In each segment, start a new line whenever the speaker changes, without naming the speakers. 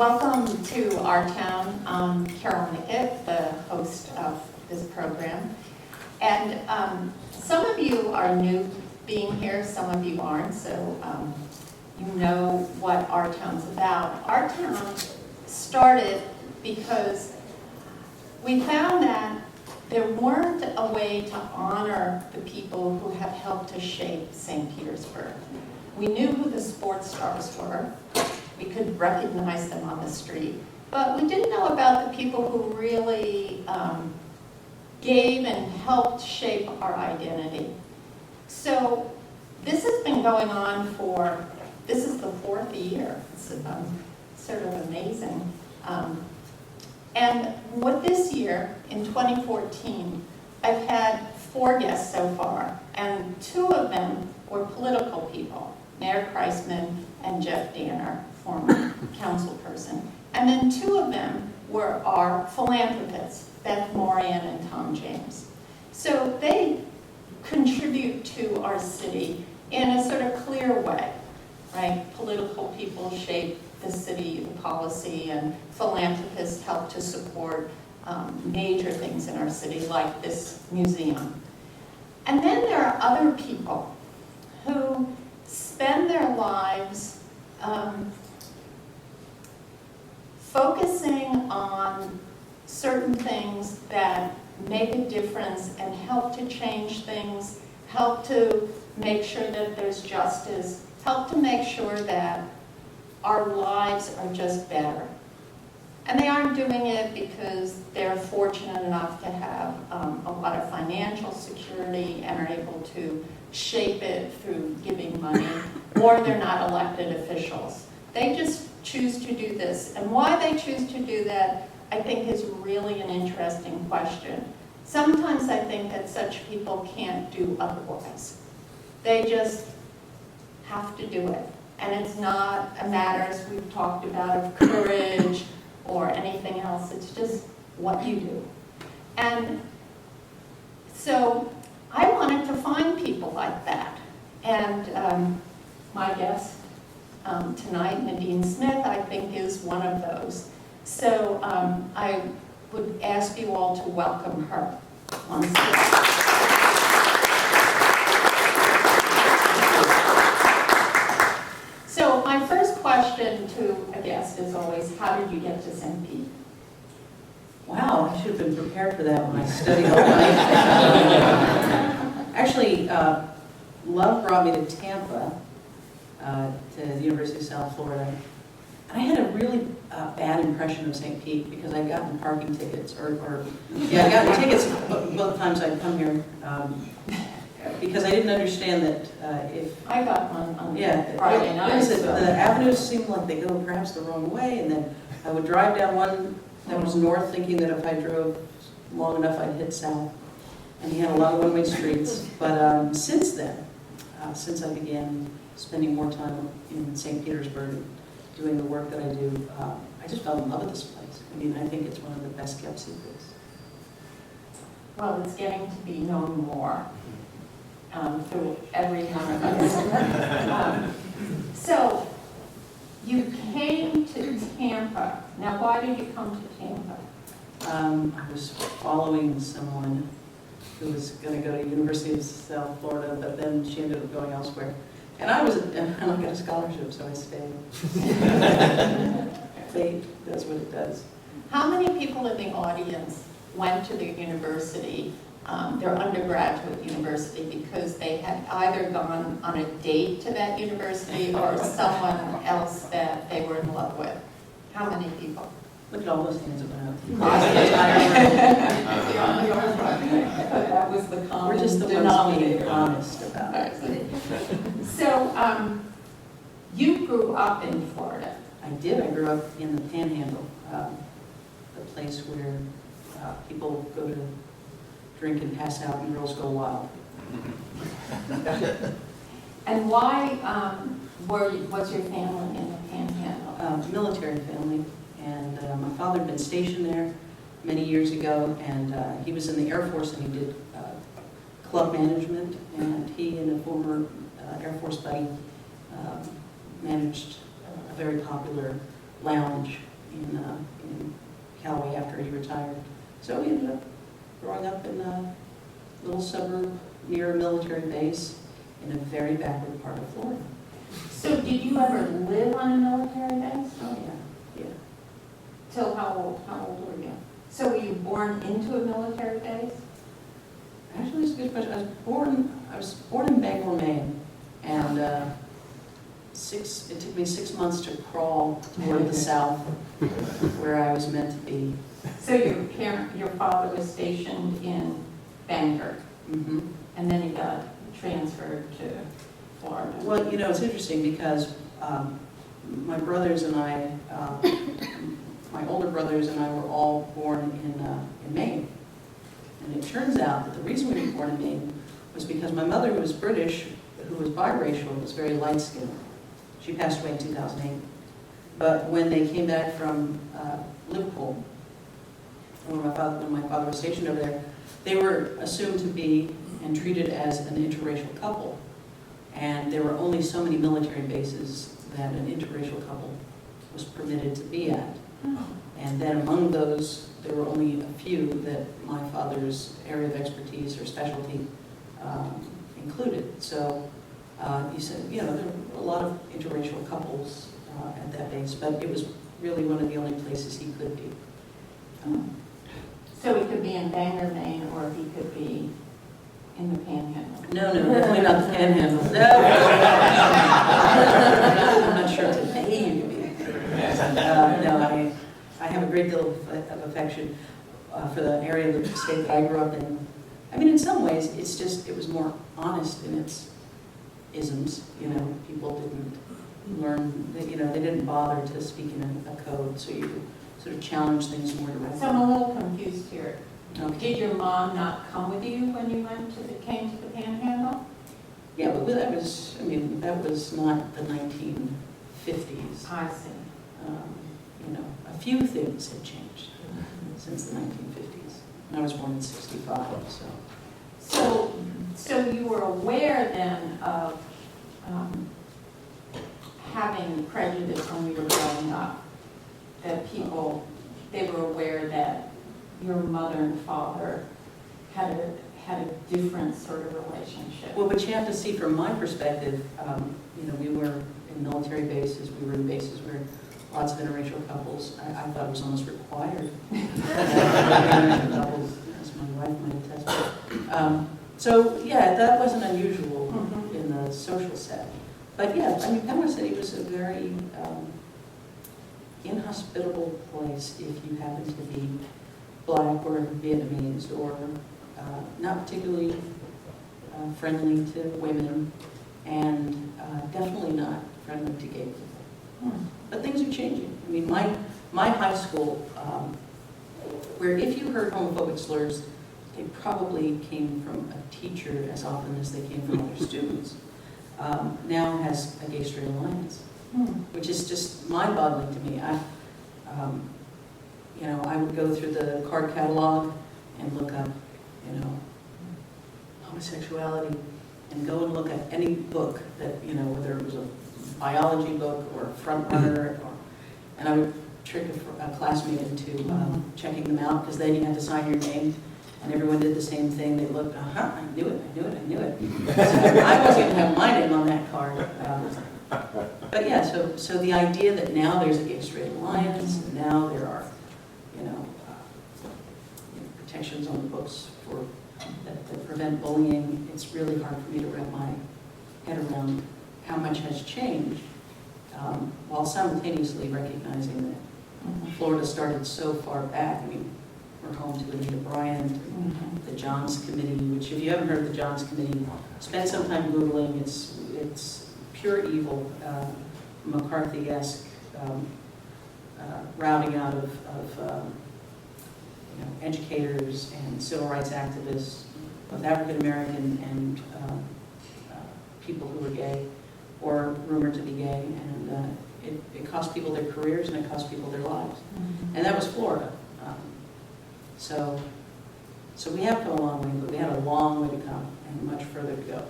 Welcome to our town. I'm Carol Mickett, the host of this program. And some of you are new being here, some of you aren't, so you know what our town's about. Our town started because we found that there weren't a way to honor the people who have helped to shape St. Petersburg. We knew who the sports stars were. We could recognize them on the street. But we didn't know about the people who really gave and helped shape our identity. So this has been going on for, this is the fourth year. It's sort of amazing. And with this year, in 2014, I've had 4 guests so far, and 2 of them were political people, Mayor Kreisman and Jeff Danner, former council person. And then 2 of them were our philanthropists, Beth Morian and Tom James. So they contribute to our city in a sort of clear way, right? Political people shape the city, the policy, and philanthropists help to support major things in our city, like this museum. And then there are other people who spend their lives focusing on certain things that make a difference and help to change things, help to make sure that there's justice, help to make sure that our lives are just better. And they aren't doing it because they're fortunate enough to have a lot of financial security and are able to shape it through giving money, or they're not elected officials. They just choose to do this. And why they choose to do that, I think, is really an interesting question. Sometimes I think that such people can't do otherwise. They just have to do it. And it's not a matter, as we've talked about, of courage or anything else. It's just what you do. And so I wanted to find people like that. And my guest tonight, Nadine Smith, I think is one of those. So I would ask you all to welcome her on stage. So my first question to a guest is always, how did you get to St. Pete?
Wow, I should have been prepared for that when I studied all night. Actually, love brought me to Tampa, to the University of South Florida. And I had a really bad impression of St. Pete because I'd gotten parking tickets, I'd gotten tickets both times I'd come here. Because I didn't understand that if...
I got one on Friday night.
The avenues seemed like they go perhaps the wrong way, and then I would drive down one that was north thinking that if I drove long enough I'd hit south. And he had a lot of one-way streets. But since then, since I began spending more time in St. Petersburg doing the work that I do, I just fell in love with this place. I mean, I think it's one of the best kept secrets.
Well, it's getting to be known more. Through every one of us. So, you came to Tampa. Now, why did you come to Tampa?
I was following someone who was going to go to University of South Florida, but then she ended up going elsewhere. And I got a scholarship, so I stayed. Fate does what it does.
How many people in the audience went to the university, their undergraduate university, because they had either gone on a date to that university or someone else that they were in love with? How many people?
Look at all those hands that went up.
That was the common
We're just the ones being honest about it.
So, you grew up in Florida.
I did. I grew up in the Panhandle, the place where people go to drink and pass out and girls go wild.
And why was your family in the Panhandle?
Military family, and my father had been stationed there many years ago, and he was in the Air Force, and he did club management, and he and a former Air Force buddy managed a very popular lounge in Callaway after he retired. So we ended up growing up in a little suburb near a military base in a very backward part of Florida.
So did you ever live on a military base?
Oh, yeah.
Till how old were you? So were you born into a military base?
Actually, it's a good question. I was born in Bangor, Maine, and it took me 6 months to crawl toward the south, where I was meant to be.
So your father was stationed in Bangor,
Mm-hmm.
and then he got transferred to Florida.
Well, it's interesting because my brothers and I, my older brothers and I were all born in Maine. And it turns out that the reason we were born in Maine was because my mother, who was British, who was biracial, was very light-skinned. She passed away in 2008. But when they came back from Liverpool, when my father was stationed over there, they were assumed to be and treated as an interracial couple. And there were only so many military bases that an interracial couple was permitted to be at. And then among those, there were only a few that my father's area of expertise or specialty included. So you said, there were a lot of interracial couples at that base, but it was really one of the only places he could be.
So he could be in Bangor, Maine, or he could be in the Panhandle.
No, definitely not the Panhandle. No. I'm not sure today you could be. No, I have a great deal of affection for the area of the state that I grew up in. I mean, in some ways, it was more honest in its isms. People didn't learn, they didn't bother to speak in a code, so you sort of challenge things more directly.
So I'm a little confused here.
Okay.
Did your mom not come with you when you came to the Panhandle?
Yeah, but that was not the 1950s.
I see.
A few things had changed since the 1950s. And I was born in 65, so.
So you were aware then of having prejudice when you were growing up, that they were aware that your mother and father had a different sort of relationship.
Well, but you have to see from my perspective, we were in military bases, we were in bases where lots of interracial couples, I thought it was almost required. Interracial couples, as my wife might attest. So, yeah, that wasn't unusual in the social setting. But yeah, Panama City was a very inhospitable place if you happen to be Black or Vietnamese or not particularly friendly to women, and definitely not friendly to gay people. But things are changing. I mean, my high school, where if you heard homophobic slurs, they probably came from a teacher as often as they came from other students, now has a gay straight alliance, which is just mind-boggling to me. I would go through the card catalog and look up, homosexuality, and go and look at any book that, whether it was a biology book or a front runner, and I would trick a classmate into checking them out, because then you had to sign your name, and everyone did the same thing. They looked, I knew it. So I wasn't even have my name on that card. But yeah, so the idea that now there's a gay straight alliance, and now there are, protections on the books that prevent bullying, it's really hard for me to wrap my head around how much has changed, while simultaneously recognizing that Florida started so far back. I mean, we're home to Anita Bryant, the Johns Committee, which if you haven't heard of the Johns Committee, spend some time Googling. It's pure evil, McCarthy-esque routing out of educators and civil rights activists, both African American and people who were gay or rumored to be gay, and it cost people their careers and it cost people their lives. And that was Florida. So we have come a long way, but we had a long way to come and much further to go.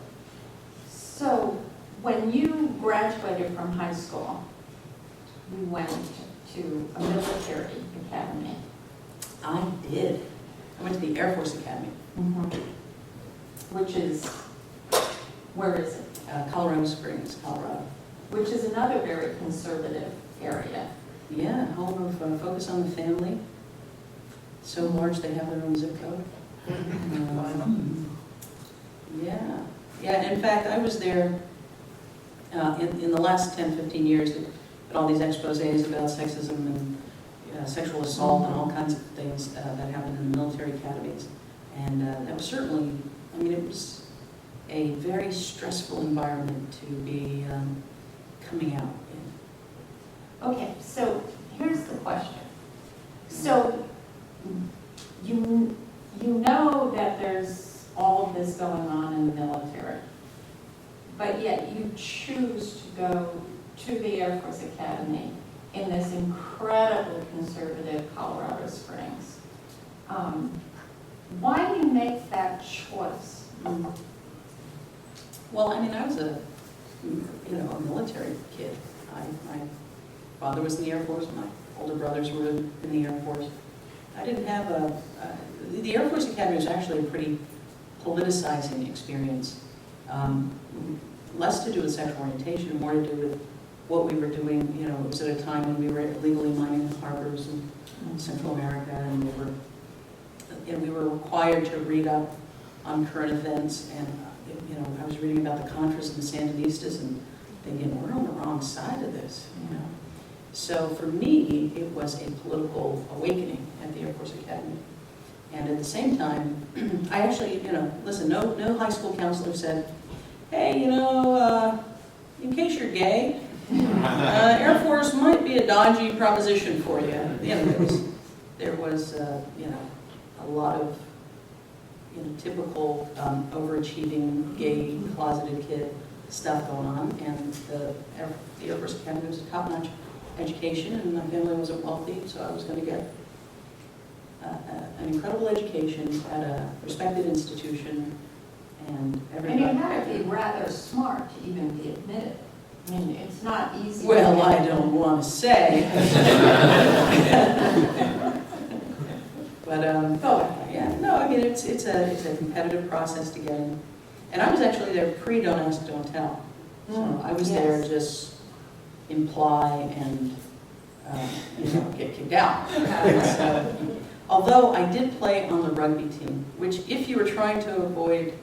So when you graduated from high school, you went to a military academy.
I did. I went to the Air Force Academy.
Which is, where is it?
Colorado Springs, Colorado.
Which is another very conservative area.
Yeah, home of Focus on the Family. So large they have their own zip code. Yeah. Yeah, in fact, I was there in the last 10, 15 years at all these exposés about sexism and sexual assault and all kinds of things that happened in the military academies. And that was certainly, I mean, it was a very stressful environment to be coming out in.
Okay, so here's the question. So you know that there's all of this going on in the military, but yet you choose to go to the Air Force Academy in this incredibly conservative Colorado Springs. Why do you make that choice?
Well, I mean, I was a military kid. My father was in the Air Force, my older brothers were in the Air Force. I didn't have the Air Force Academy was actually a pretty politicizing experience. Less to do with sexual orientation, more to do with what we were doing. You know, it was at a time when we were illegally mining the harbors in Central America, and we were required to read up on current events. And you know, I was reading about the Contras and the Sandinistas and thinking, we're on the wrong side of this. You know, so for me, it was a political awakening at the Air Force Academy. And at the same time, I actually, listen, no high school counselor said, hey, in case you're gay, Air Force might be a dodgy proposition for you. There was a lot of typical overachieving gay closeted kid stuff going on, and the Air Force Academy was a top-notch education, and my family wasn't wealthy, so I was going to get an incredible education at a respected institution, and everybody.
And you had to be rather smart to even be admitted. I mean, it's not easy.
Well, I don't want to say. But yeah, no, I mean it's a competitive process to get in, and I was actually there pre-Don't Ask, Don't Tell. So I was there just imply and get kicked out. Although I did play on the rugby team, which if you were trying to avoid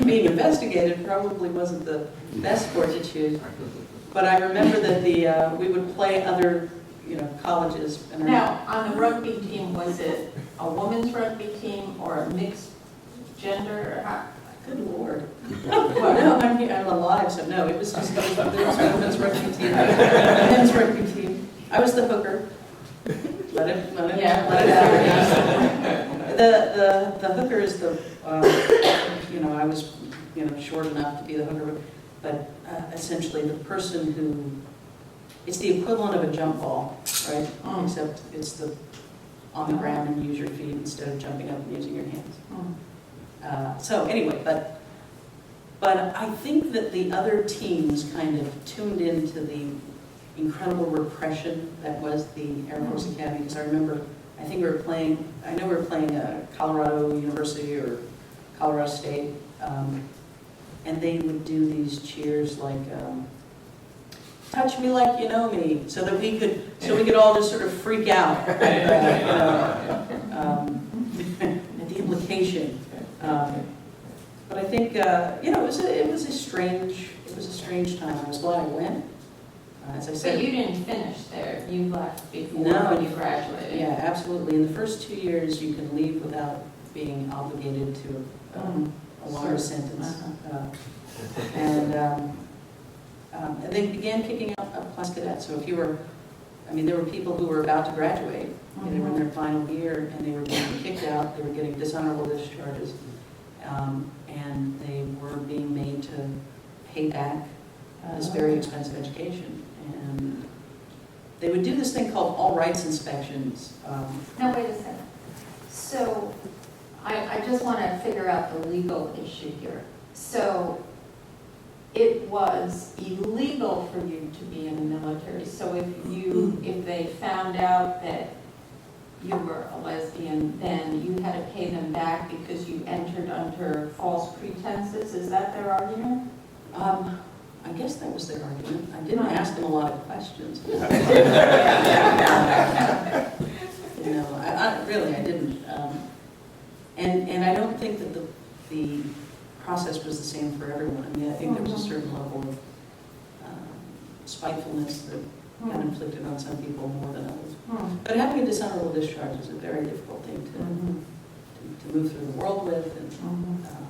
being investigated, probably wasn't the best sport to choose. But I remember that we would play other colleges.
Now, on the rugby team, was it a women's rugby team or a mixed gender? Or how?
Good Lord. Well, no, I'm alive, so no, it was just a women's rugby team, men's rugby team. I was the hooker. Let it out. The hooker is the, I was, short enough to be the hooker, but essentially the person who, it's the equivalent of a jump ball, right? Except it's on the ground and use your feet instead of jumping up and using your hands. So anyway, but I think that the other teams kind of tuned into the incredible repression that was the Air Force Academy. Because I remember, I know we were playing Colorado University or Colorado State, and they would do these cheers like, touch me like you know me, so we could all just sort of freak out at the implication. But I think it was a strange time. I was glad I went. As I said,
but you didn't finish there. You left before you graduated.
Yeah, absolutely. In the first 2 years, you can leave without being obligated to a longer sentence. And they began kicking out class cadets. So if you were, there were people who were about to graduate. They were in their final year, and they were being kicked out. They were getting dishonorable discharges, and they were being made to pay back this very expensive education. And they would do this thing called all rights inspections.
Now wait a second. So I just want to figure out the legal issue here. So it was illegal for you to be in the military. So if they found out that you were a lesbian, then you had to pay them back because you entered under false pretenses. Is that their argument?
I guess that was their argument. I didn't ask them a lot of questions. I didn't. And I don't think that the process was the same for everyone. I mean, I think there was a certain level of spitefulness that got inflicted on some people more than others. But having a dishonorable discharge is a very difficult thing to move through the world with. And,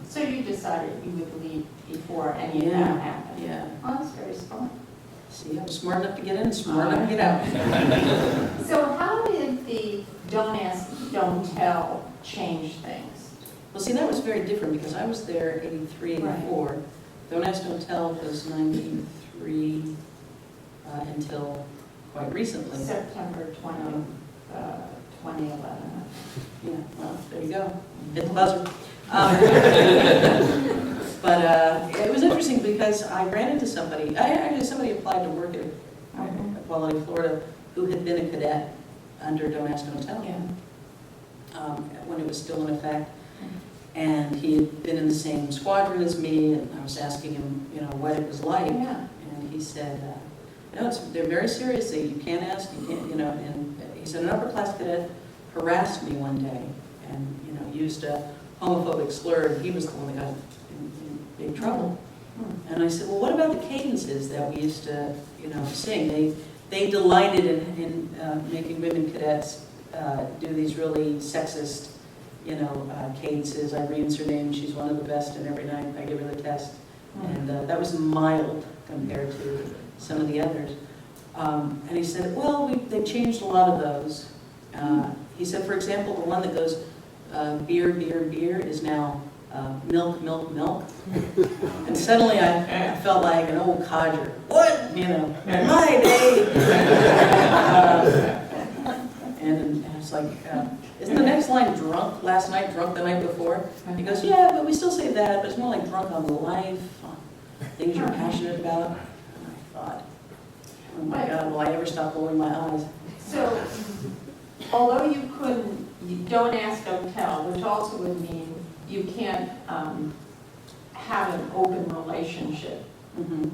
so you decided you would leave before any of that happened?
Yeah.
Oh, that's very smart.
See, I was smart enough to get in, smart enough to get out.
So how did the Don't Ask, Don't Tell change things?
Well, see, that was very different because I was there 83, 84.
Right.
Don't Ask, Don't Tell was 93 until quite recently.
September 2011.
Yeah, well, there you go. Hit the buzzer. But it was interesting because I ran into somebody. Somebody applied to work at Equality Florida who had been a cadet under Don't Ask, Don't Tell when it was still in effect. And he had been in the same squadron as me, and I was asking him, what it was like. Yeah. And he said, no, they're very serious. You can't ask, you can't, And he said, an upper class cadet harassed me one day and, used a homophobic slur, and he was the one that got in big trouble. And I said, well, what about the cadences that we used to, sing? They delighted in making women cadets do these really sexist, cadences. Irene's her name. She's one of the best, and every night I give her the test. And that was mild compared to some of the others. And he said, well, they've changed a lot of those. He said, for example, the one that goes beer, beer, beer is now milk, milk, milk. And suddenly I felt like an old codger. What? My day. And it's like, isn't the next line drunk last night, drunk the night before? He goes, yeah, but we still say that, but it's more like drunk on life, on things you're passionate about. And I thought, oh my God, will I ever stop rolling my eyes?
So, although you don't ask, don't tell, which also would mean you can't have an open relationship,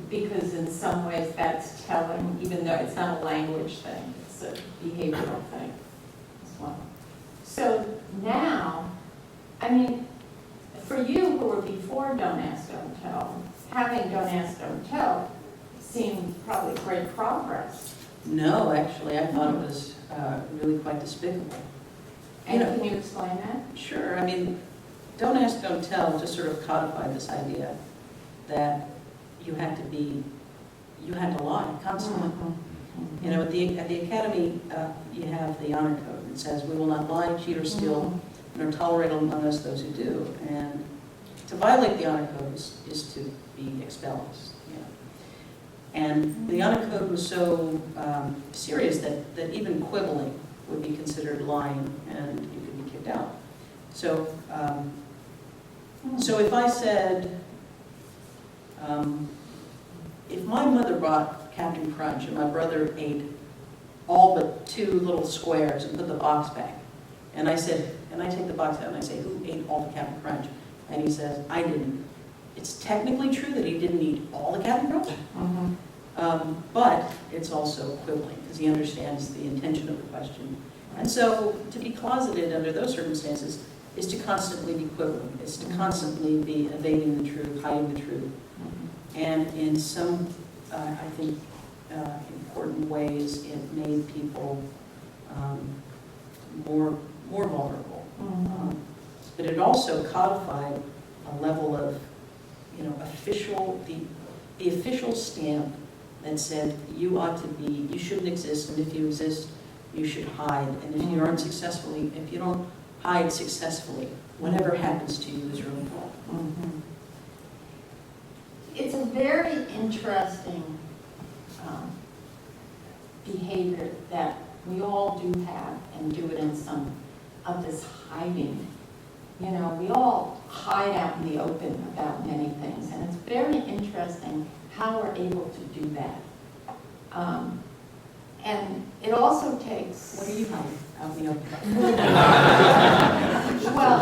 because in some ways that's telling, even though it's not a language thing, it's a behavioral thing as well. So now, for you who were before Don't Ask, Don't Tell, having Don't Ask, Don't Tell seemed probably great progress.
No, actually, I thought it was really quite despicable.
And can you explain that?
Sure. Don't Ask, Don't Tell just sort of codified this idea that you had to lie constantly. At the academy, you have the honor code. It says, we will not lie, cheat, or steal, and are tolerated among us those who do. And to violate the honor code is to be expelled. And the honor code was so serious that even quibbling would be considered lying, and you could be kicked out. So if I said, if my mother brought Captain Crunch and my brother ate all but 2 little squares and put the box back, and I take the box out and I say, who ate all the Captain Crunch? And he says, I didn't. It's technically true that he didn't eat all the Captain Crunch, but it's also quibbling because he understands the intention of the question. And so to be closeted under those circumstances is to constantly be quibbling. It's to constantly be evading the truth, hiding the truth. And in some, I think, important ways, it made people more vulnerable. But it also codified a level of, the official stamp that said you shouldn't exist, and if you exist, you should hide. And if you don't hide successfully, whatever happens to you is your own fault.
It's a very interesting behavior that we all do have, and do it in some of this hiding. We all hide out in the open about many things, and it's very interesting interesting how we're able to do that. And it also takes...
What are you hiding out in the open?
Well,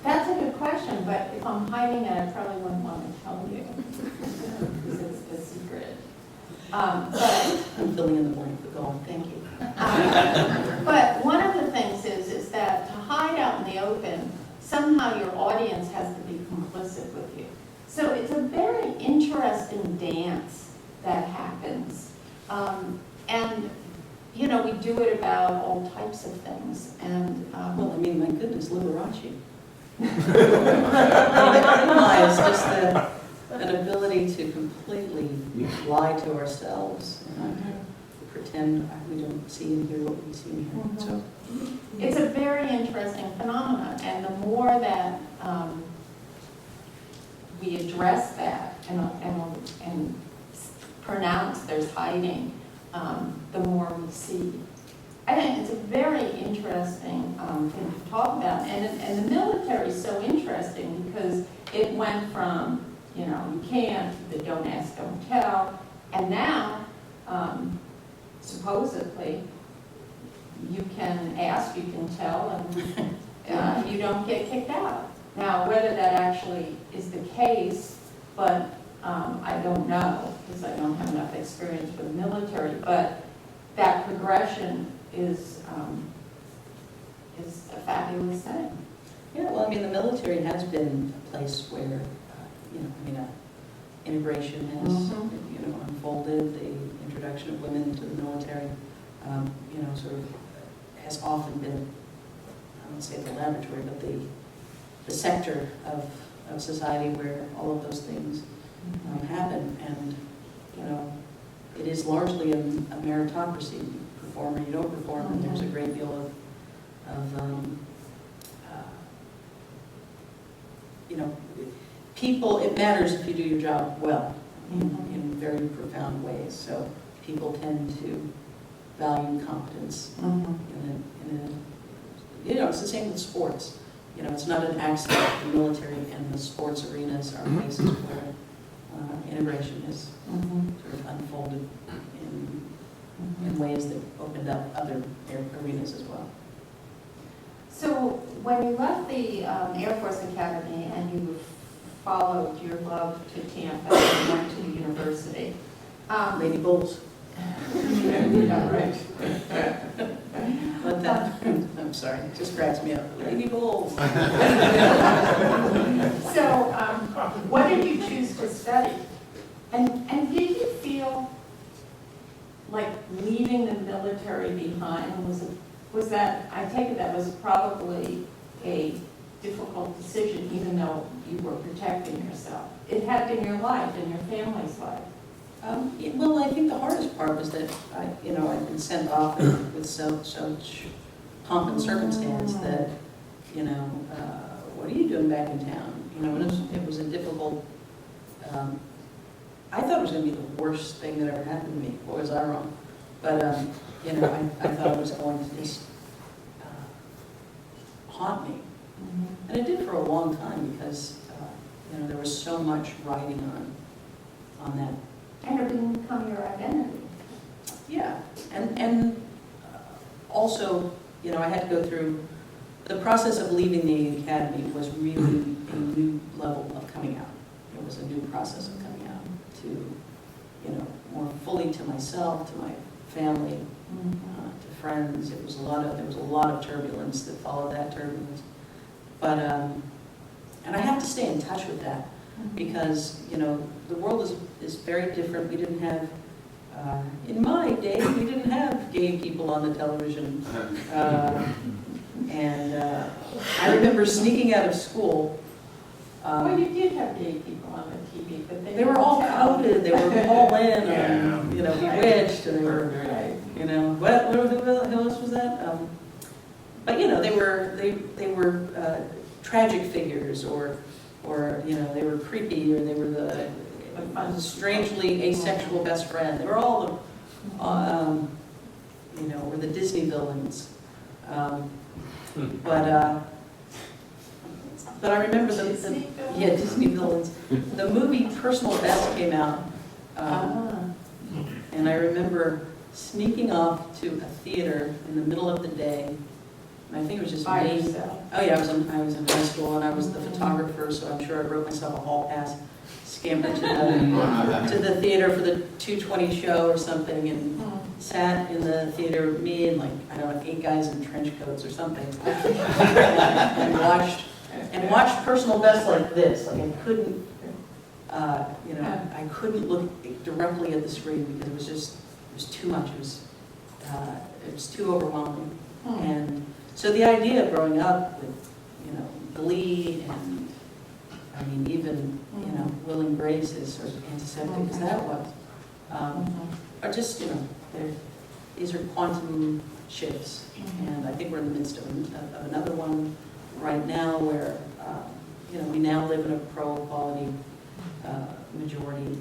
that's a good question, but if I'm hiding it, I probably wouldn't want to tell you, because it's a secret. But
I'm filling in the blank, but go on.
thank you. But one of the things is that to hide out in the open, somehow your audience has to be complicit with you. So it's a very interesting dance that happens. And, you know, we do it about all types of things. And,
Well, I mean, my goodness, Liberace. It's just an ability to completely lie to ourselves and pretend we don't see and hear what we see and hear. So
it's a very interesting phenomenon, and the more that we address that and pronounce there's hiding, the more we see. I think it's a very interesting thing to talk about, and the military is so interesting because it went from, you know, you can't, the don't ask, don't tell, and now, supposedly, you can ask, you can tell, and you don't get kicked out. Now, whether that actually is the case, but I don't know, because I don't have enough experience with the military, but that progression is a fabulous thing.
yeah, well, I mean, the military has been a place where, integration has, unfolded. The introduction of women into the military, sort of has often been, I won't say the laboratory, but the sector of society where all of those things happen. And, it is largely a meritocracy. You perform or you don't perform, and there's a great deal of people, it matters if you do your job well in very profound ways. So people tend to value competence it's the same with sports. It's not an accident. The military and the sports arenas are places where integration is sort of unfolded in ways that opened up other arenas as well.
So when you left the Air Force Academy and you followed your love to Tampa and went to the university.
Lady Bulls.
Yeah, right.
Let that, I'm sorry, it just cracks me up. Lady Bulls.
So what did you choose to study? And did you feel like leaving the military behind was that, I take it that was probably a difficult decision, even though you were protecting yourself. It had been your life and your family's life.
Well, I think the hardest part was that I'd been sent off with such pomp and circumstance that, what are you doing back in town? It was a difficult, I thought it was going to be the worst thing that ever happened to me. Boy, was I wrong. But, I thought it was going to just haunt me. And it did for a long time because, there was so much riding on that.
And it didn't become your identity.
Yeah, and also, I had to go through, the process of leaving the academy was really a new level of coming out. It was a new process of coming out to, more fully to myself, to my family, to friends. There was a lot of turbulence that followed that turbulence. But, and I have to stay in touch with that because, the world is very different. We didn't have, in my day, we didn't have gay people on the television. I remember sneaking out of school.
Well, you did have gay people on the TV, but
they were all outed. They were all in and, bewitched, and they were, who else was that? But they were tragic figures, or they were creepy, or they were the strangely asexual best friend. They were all were the Disney villains. But But I remember
Disney villains?
yeah, Disney villains. The movie Personal Best came out, and I remember sneaking off to a theater in the middle of the day. And I think it was just
By
me.
yourself?
Oh yeah, I was in high school and I was the photographer, so I'm sure I wrote myself a hall pass, scampered to the theater for the 2:20 show or something, and sat in the theater, me and like, I don't know, 8 guys in trench coats or something, and watched Personal Best like this. Like I couldn't, I couldn't look directly at the screen because it was too much. It was too overwhelming. And so the idea of growing up with, Glee and, I mean, even, Will and Grace is sort of antiseptic as that was, are just, these are quantum shifts. And I think we're in the midst of another one right now where, we now live in a pro-equality majority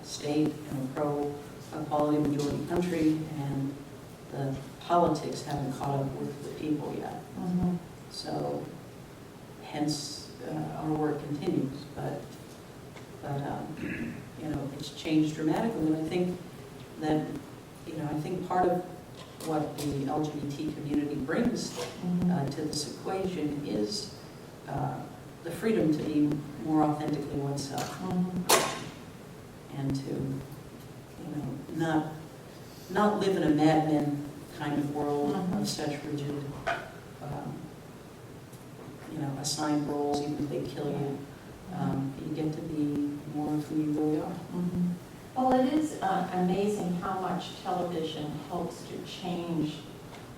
state and a pro-equality majority country, and the politics haven't caught up with the people yet. So, hence, our work continues. But it's changed dramatically, and I think that, I think part of what the LGBT community brings to this equation is the freedom to be more authentically oneself, and to, not live in a Mad Men kind of world of such rigid, assigned roles, even if they kill you. You get to be more of who you really are.
Well, it is amazing how much television helps to change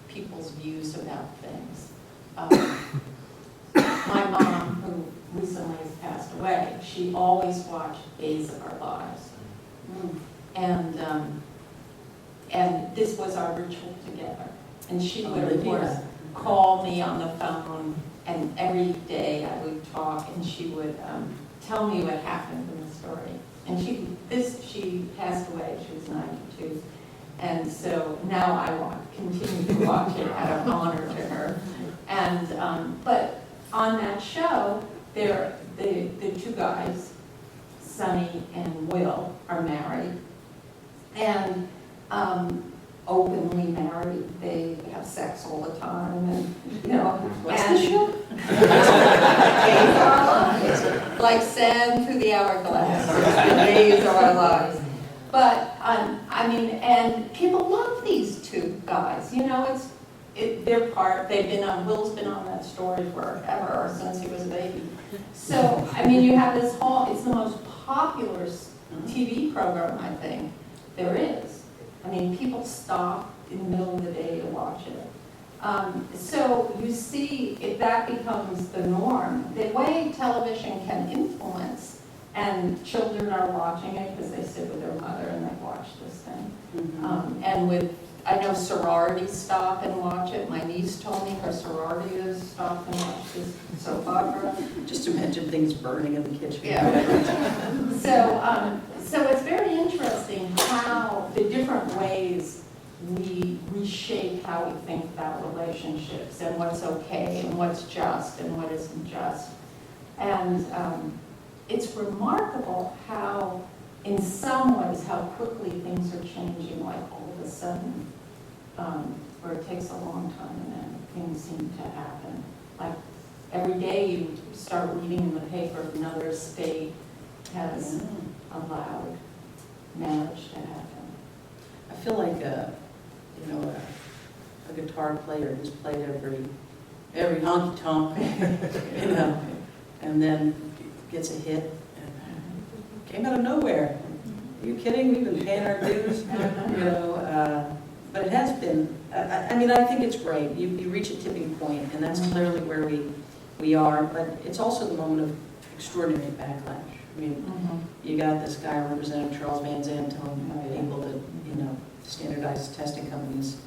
people's views about things. My mom, who recently has passed away, she always watched Days of Our Lives. And this was our ritual together. And she would, of course, call me on the phone, and every day I would talk, and she would tell me what happened in the story. And she passed away, she was 92. And so now I continue to watch it out of honor to her. And, but on that show, the 2 guys, Sonny and Will, are married. And openly married. They have sex all the time, and
What's the show?
Days of Our Lives, like sand through the hourglass. The days of our lives. But and people love these 2 guys. They're part. Will's been on that story forever, since he was a baby. So you have this whole. It's the most popular TV program, I think, there is. People stop in the middle of the day to watch it. So you see, if that becomes the norm, the way television can influence, and children are watching it because they sit with their mother and they watch this thing. I know sororities stop and watch it. My niece told me her sorority has stopped and watched this soap opera.
Just imagine things burning in the kitchen.
Yeah. So it's very interesting how the different ways we reshape how we think about relationships and what's okay and what's just and what isn't just. And it's remarkable how, in some ways, how quickly things are changing, like all of a sudden, where it takes a long time and then things seem to happen. Like every day you start reading in the paper another state has allowed marriage to happen.
I feel like a guitar player who's played every honky tonk, and then gets a hit and came out of nowhere. Are you kidding? We've been paying our dues, But it has been. I think it's great. You reach a tipping point, and that's clearly where we are. But it's also the moment of extraordinary backlash. You got this guy, Representative Charles Van Zandt, telling people that standardized testing companies'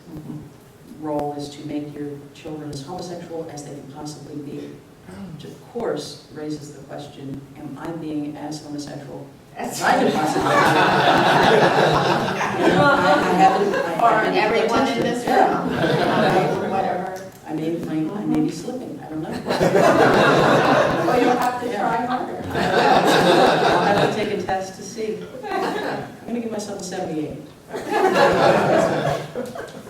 role is to make your children as homosexual as they can possibly be, which of course raises the question: am I being as homosexual as I can possibly be? I haven't
Everyone in this room, whatever.
I may be slipping. I don't know.
Well, you'll have to try harder.
I'll have to take a test to see. I'm going to give myself a 78.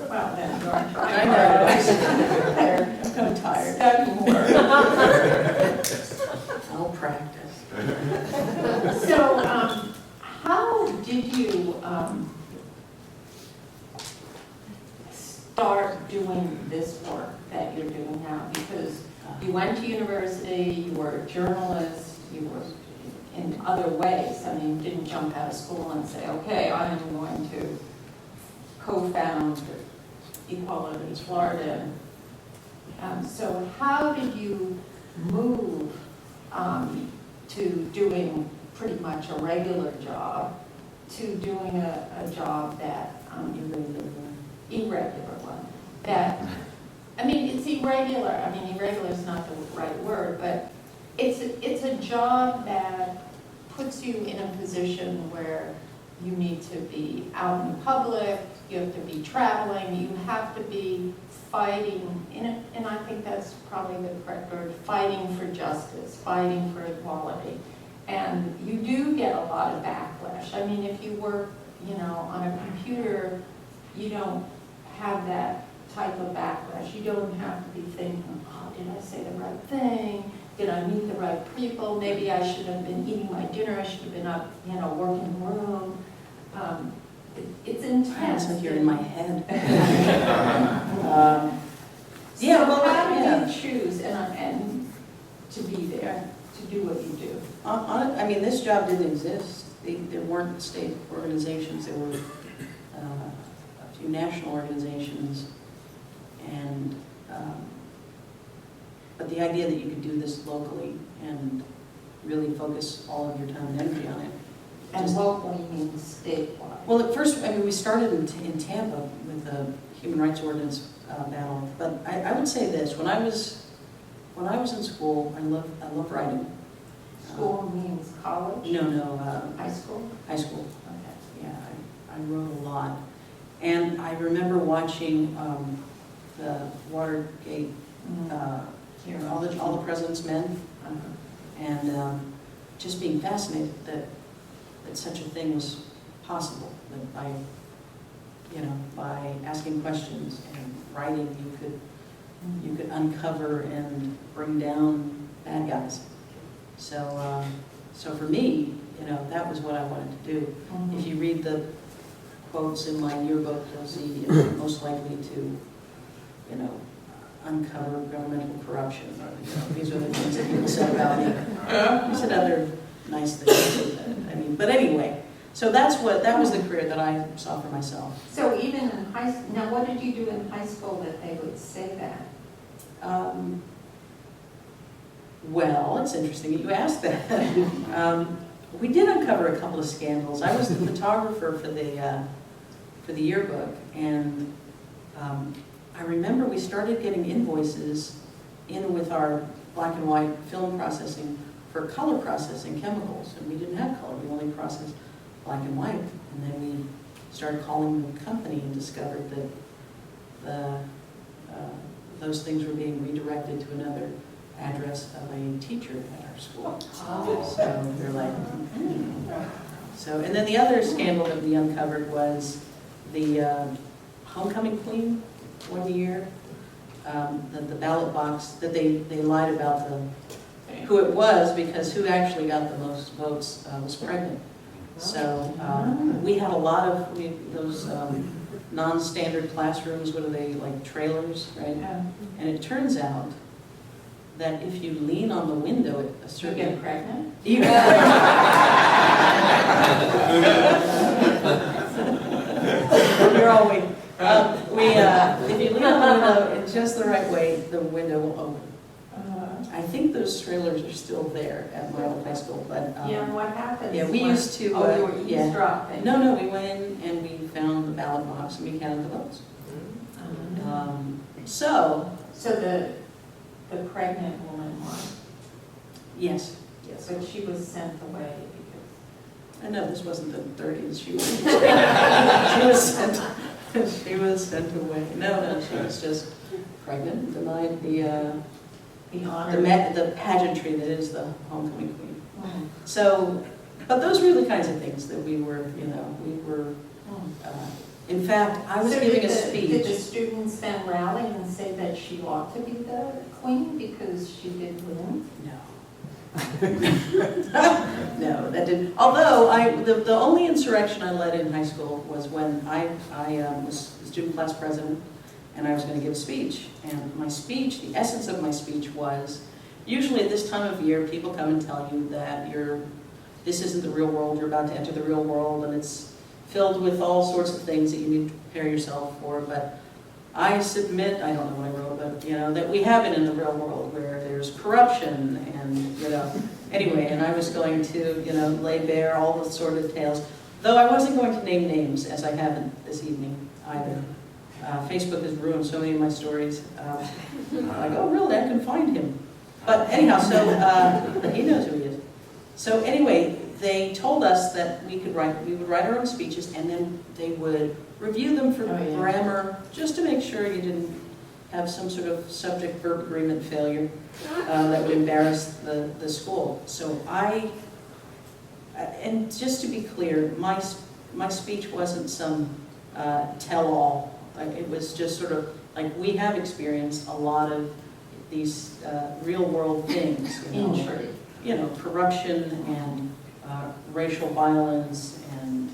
Well, then you're
I
trying
know.
harder.
I'm kind of tired.
Study more.
I'll practice.
So, how did you start doing this work that you're doing now? Because you went to university, you were a journalist, you were in other ways. I mean, you didn't jump out of school and say, okay, I'm going to co-found Equality Florida. So how did you move to doing pretty much a regular job to doing a job that, irregular one, that, I mean, it's irregular, I mean, irregular is not the right word, but it's a job that puts you in a position where you need to be out in public, you have to be traveling, you have to be fighting, and I think that's probably the correct word, fighting for justice, fighting for equality. And you do get a lot of backlash. I mean, if you work, on a computer, you don't have that type of backlash. You don't have to be thinking, oh, did I say the right thing? Did I meet the right people? Maybe I should have been eating my dinner. I should have been up, working in the room. It's intense.
It's like you're in my head.
So how did you choose and to be there, to do what you do?
I mean, this job didn't exist. There weren't state organizations. There were a few national organizations, and but the idea that you could do this locally and really focus all of your time and energy on it.
And locally means statewide.
Well, at first, I mean, we started in Tampa with the Human Rights Ordinance battle. But I would say this: when I was in school, I loved writing.
School means college?
No.
High school?
High school.
Okay.
Yeah, I wrote a lot, and I remember watching the Watergate, all the President's Men, and just being fascinated that such a thing was possible. That by asking questions and writing, you could uncover and bring down bad guys. So for me, that was what I wanted to do. If you read the quotes in my yearbook, you'll see most likely to, uncover governmental corruption. These are the things that people said about me. You said other nice things. I mean, but anyway, so that was the career that I saw for myself.
So even in high school, now what did you do in high school that they would say that?
Well, it's interesting that you asked that. We did uncover a couple of scandals. I was the photographer for the yearbook, and I remember we started getting invoices in with our black and white film processing for color processing chemicals, and we didn't have color. We only processed black and white, and then we started calling the company and discovered that those things were being redirected to another address of a teacher at our school. So they're like, So, and then the other scandal that we uncovered was the homecoming queen one year, the ballot box, that they lied about who it was, because who actually got the most votes was pregnant. So we had a lot of those non-standard classrooms. What are they, like trailers, right?
Yeah.
And it turns out that if you lean on the window at a
You
certain...
get pregnant?
You You're all waiting. If you lean on the window in just the right way, the window will open. I think those trailers are still there at my old high school, but...
Yeah, and what happens?
Yeah, we used to...
you were eavesdropping?
No, we went in and we found the ballot box and we counted the votes. So
the pregnant woman won?
yes.
But she was sent away
I know this wasn't the 30s. She was sent away. No, she was just pregnant, denied the
The honor.
the pageantry that is the homecoming queen.
Mm.
So, but those were the kinds of things that we were, in fact, I was
So
giving a
Did the
speech.
students then rally and say that she ought to be the queen because she did win?
No, that didn't. Although the only insurrection I led in high school was when I was the student class president, and I was going to give a speech. And my speech, the essence of my speech was, usually at this time of year, people come and tell you that this isn't the real world, you're about to enter the real world, and it's filled with all sorts of things that you need to prepare yourself for. But I submit, I don't know what I wrote, but that we have it in the real world where there's corruption and, anyway, and I was going to, lay bare all the sordid tales, though I wasn't going to name names, as I haven't this evening either. Facebook has ruined so many of my stories. Like, oh, really, I can find him. But anyhow, so he knows who he is. So anyway, they told us that we would write our own speeches, and then they would review them for grammar, just to make sure you didn't have some sort of subject-verb agreement failure that would embarrass the school. So and just to be clear, my speech wasn't some tell-all. Like, it was just sort of like, we have experienced a lot of these real-world things.
Injury.
Corruption and racial violence, and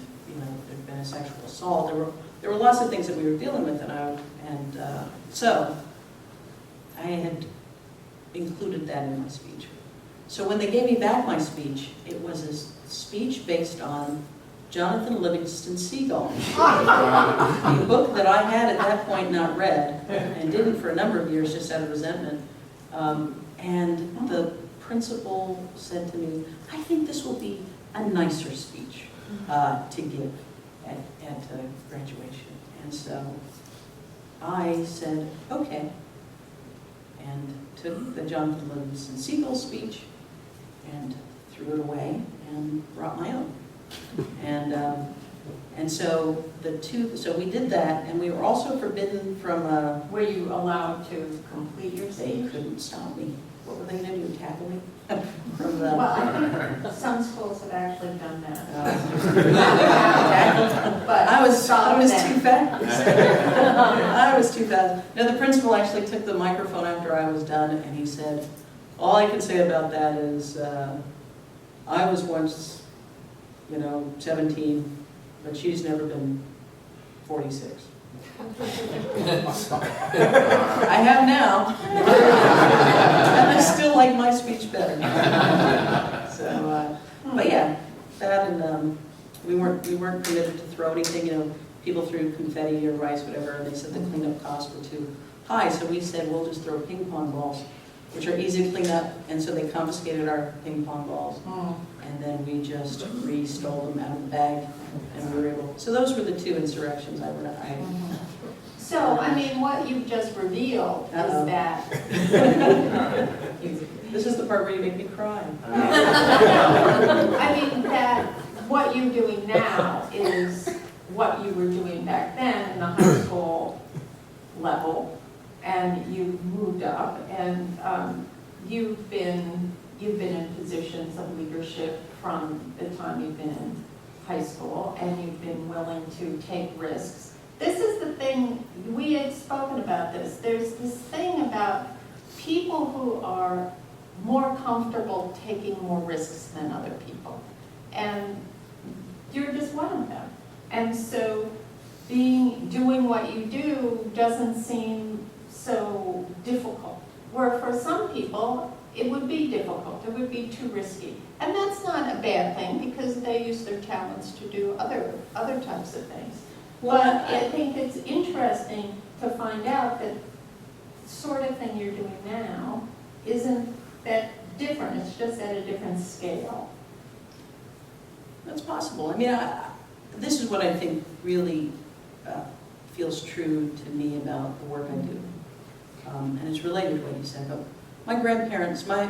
there'd been a sexual assault. There were lots of things that we were dealing with, so I had included that in my speech. So when they gave me back my speech, it was a speech based on Jonathan Livingston Seagull, a book that I had at that point not read, and didn't for a number of years just out of resentment. And the principal said to me, I think this will be a nicer speech to give at graduation. And so I said, okay, and took the Jonathan Livingston Seagull speech and threw it away and brought my own. And so so we did that, and we were also forbidden from.
Were you allowed to complete your
They
speech?
couldn't stop me. What were they going to do? Tackle me? From the.
Well, I think some schools have actually done that. But
I was
them.
too fast. I was too fast. No, the principal actually took the microphone after I was done, and he said, "All I can say about that is, I was once, 17, but she's never been 46." I have now, and I still like my speech better. So, but yeah, that, and we weren't permitted to throw anything. People threw confetti or rice, whatever, and they said the cleanup costs were too high. So we said we'll just throw ping pong balls, which are easy to clean up, and so they confiscated our ping pong balls, and then we just re-stole them out of the bag, and we were able. So those were the two insurrections I.
So, what you've just revealed is that.
This is the part where you make me cry.
That what you're doing now is what you were doing back then in the high school level, and you've moved up, and you've been in positions of leadership from the time you've been in high school, and you've been willing to take risks. This is the thing, we had spoken about this. There's this thing about people who are more comfortable taking more risks than other people. And you're just one of them. And so doing what you do doesn't seem so difficult. Where for some people, it would be difficult, it would be too risky. And that's not a bad thing, because they use their talents to do other types of things. But I think it's interesting to find out that the sort of thing you're doing now isn't that different, it's just at a different scale.
That's possible. This is what I think really feels true to me about the work I do. And it's related to what you said. But my grandparents, my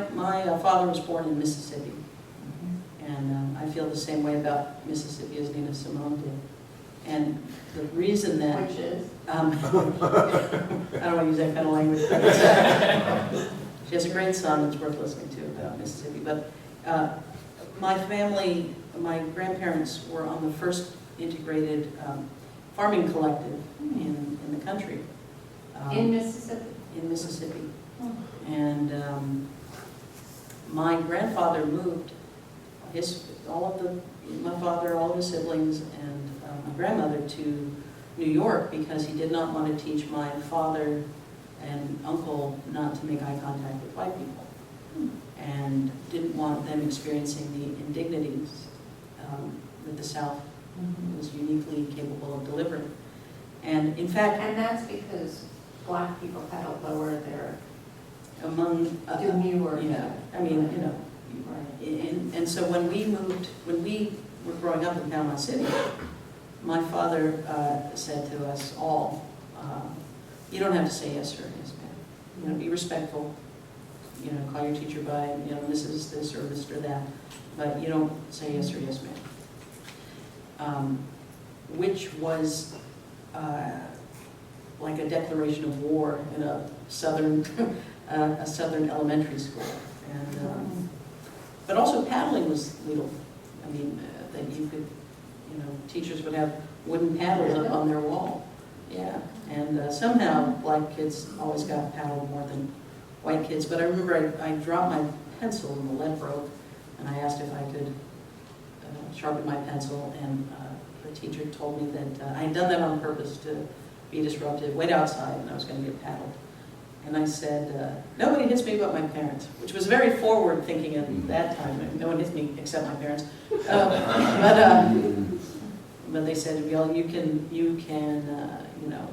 father was born in Mississippi. And I feel the same way about Mississippi as Nina Simone did. And the reason that...
Which is?
I don't want to use that kind of language. But She has a great son that's worth listening to about Mississippi. But my family, my grandparents were on the first integrated farming collective in the country.
In Mississippi?
In Mississippi.
Oh.
And my grandfather moved my father, all of his siblings, and my grandmother to New York because he did not want to teach my father and uncle not to make eye contact with white people, and didn't want them experiencing the indignities that the South was uniquely capable of delivering. And in fact,
And that's because black people had to lower their
demure, yeah, I mean, you know,
right.
and so when we were growing up in Panama City, my father said to us all, you don't have to say yes sir, yes ma'am. You know, be respectful. You know, call your teacher by, you know, Mrs. this or Mr. that, but you don't say yes or yes ma'am. Which was like a declaration of war in a southern elementary school. And but also paddling was legal. I mean, that you could, you know, teachers would have wooden paddles up on their wall. Yeah, and somehow black kids always got paddled more than white kids. But I remember I dropped my pencil and the lead broke, and I asked if I could sharpen my pencil, and the teacher told me that I had done that on purpose to be disruptive, wait outside, and I was going to get paddled. And I said, nobody hits me but my parents, which was very forward thinking at that time. No one hits me except my parents. But they said, well, you can, you know,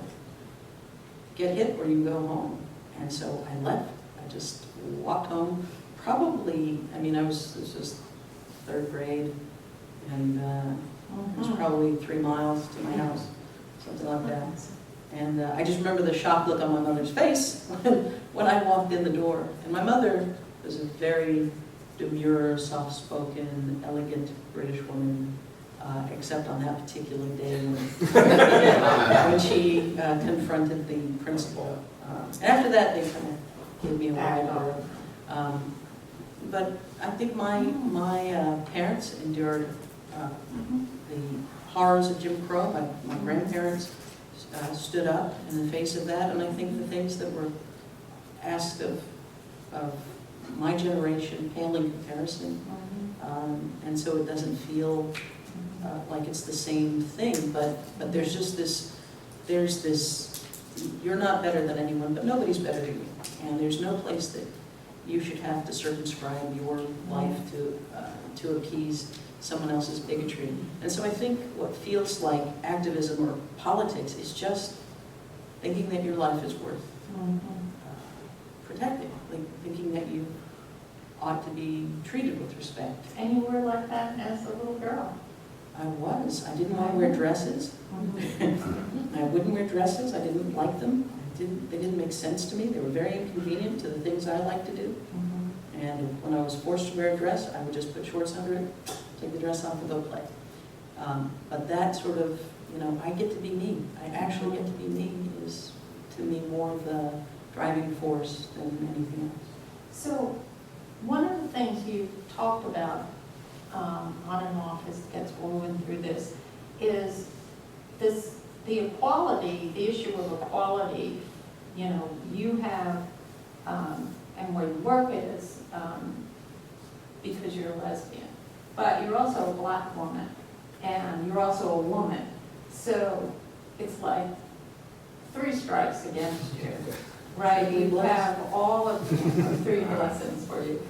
get hit or you can go home. And so I left. I just walked home. Probably, I mean, this was third grade, and it was probably 3 miles to my house, something like that. And I just remember the shocked look on my mother's face when I walked in the door. And my mother was a very demure, soft-spoken, elegant British woman, except on that particular day when she confronted the principal. And after that, they kind of gave me a wide berth. But I think my parents endured the horrors of Jim Crow. My grandparents stood up in the face of that, and I think the things that were asked of my generation pale in comparison, and so it doesn't feel like it's the same thing, but there's just this, you're not better than anyone, but nobody's better than you, and there's no place that you should have to circumscribe your life to appease someone else's bigotry. And so I think what feels like activism or politics is just thinking that your life is worth protecting, like thinking that you ought to be treated with respect.
And you were like that as a little girl.
I was. I didn't want to wear dresses. I wouldn't wear dresses. I didn't like them. They didn't make sense to me. They were very inconvenient to the things I like to do. And when I was forced to wear a dress, I would just put shorts under it, take the dress off and go play. But that sort of, you know, I get to be me. I actually get to be me is, to me, more the driving force than anything else.
So one of the things you talked about on and off as it gets woven through this is the equality, the issue of equality. You know, you have, and where you work is because you're a lesbian, but you're also a black woman, and you're also a woman. So it's like 3 strikes against you, right? You have all of 3 blessings for you.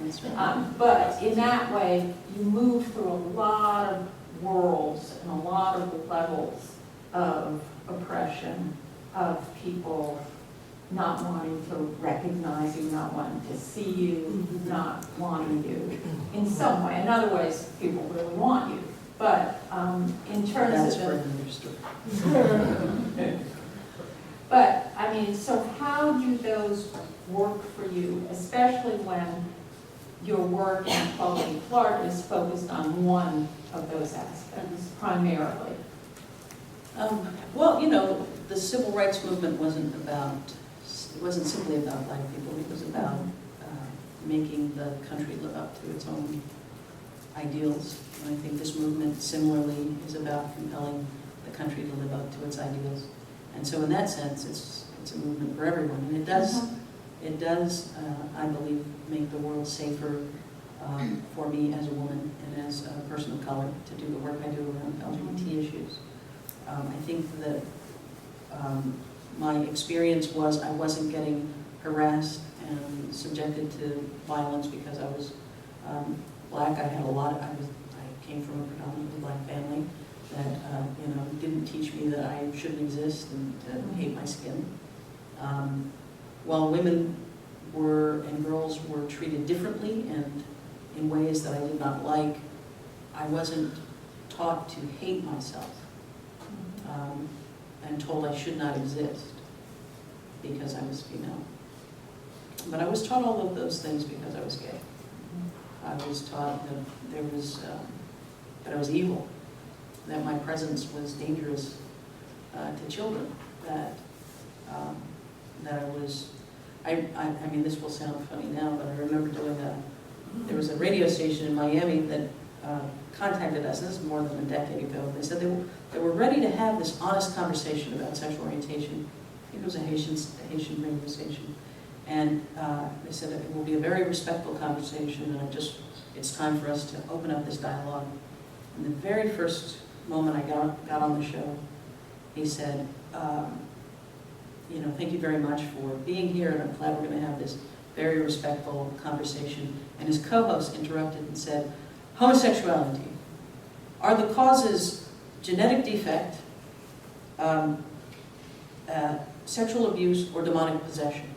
But in that way, you move through a lot of worlds and a lot of levels of oppression, of people not wanting to recognize you, not wanting to see you, not wanting you in some way. In other ways, people really want you. But in terms
That's
of...
for another story.
But, I mean, so how do those work for you, especially when your work in Equality Florida is focused on one of those aspects, primarily?
Well, you know, the civil rights movement wasn't simply about black people. It was about making the country live up to its own ideals. And I think this movement similarly is about compelling the country to live up to its ideals. And so in that sense, it's a movement for everyone. And it does, I believe, make the world safer for me as a woman and as a person of color to do the work I do around LGBT issues. I think that my experience was I wasn't getting harassed and subjected to violence because I was black. I came from a predominantly black family that didn't teach me that I shouldn't exist and to hate my skin. While women and girls were treated differently and in ways that I did not like, I wasn't taught to hate myself and told I should not exist because I was female. But I was taught all of those things because I was gay. I was taught that that I was evil, that my presence was dangerous to children, that I mean, this will sound funny now, but I remember there was a radio station in Miami that contacted us, and this is more than a decade ago. They said they were ready to have this honest conversation about sexual orientation. I think it was a Haitian radio station. And they said it will be a very respectful conversation, and it's time for us to open up this dialogue. And the very first moment I got on the show, he said, thank you very much for being here, and I'm glad we're going to have this very respectful conversation. And his co-host interrupted and said, homosexuality, are the causes genetic defect, sexual abuse, or demonic possession?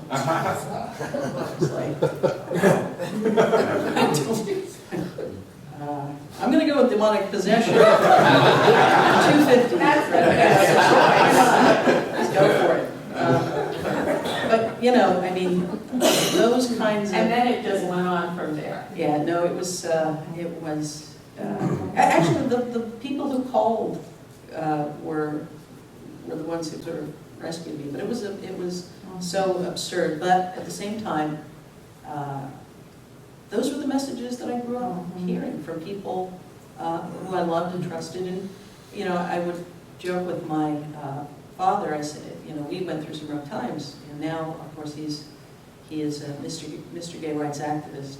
It's like, I'm going to go with demonic possession. 250. Let's go for it. But I mean, those kinds of.
And then it just went on from there.
Yeah, no, it was. Actually, the people who called were the ones who sort of rescued me. But it was so absurd. But at the same time, those were the messages that I grew up hearing from people who I loved and trusted. And I would joke with my father. I said, we went through some rough times, and now, of course, he is a Mr. Gay Rights activist.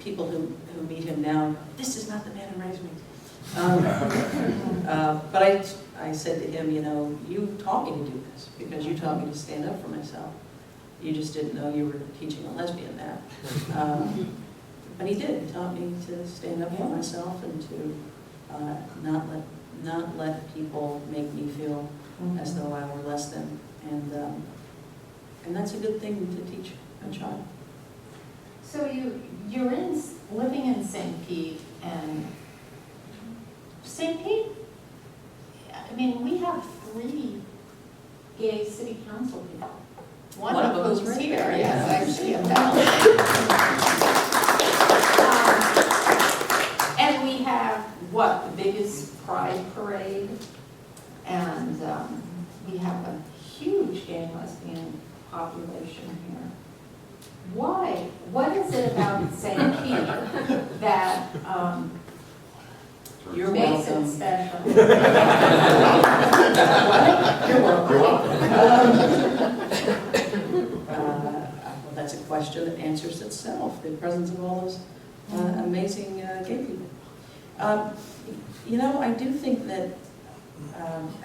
People who meet him now, this is not the man who raised me. But I said to him, you taught me to do this because you taught me to stand up for myself. You just didn't know you were teaching a lesbian that. But he did. He taught me to stand up for myself and to not let people make me feel as though I were less than. And that's a good thing to teach a child.
So you're living in St. Pete, and St. Pete, I mean, we have 3 gay city council people. One of them is right here, yes, I see him now. And we have, the biggest pride parade, and we have a huge gay and lesbian population here. Why? What is it about St. Pete that
You're
makes
welcome.
it special?
You're welcome. Well, that's a question that answers itself. The presence of all those amazing gay people. I do think that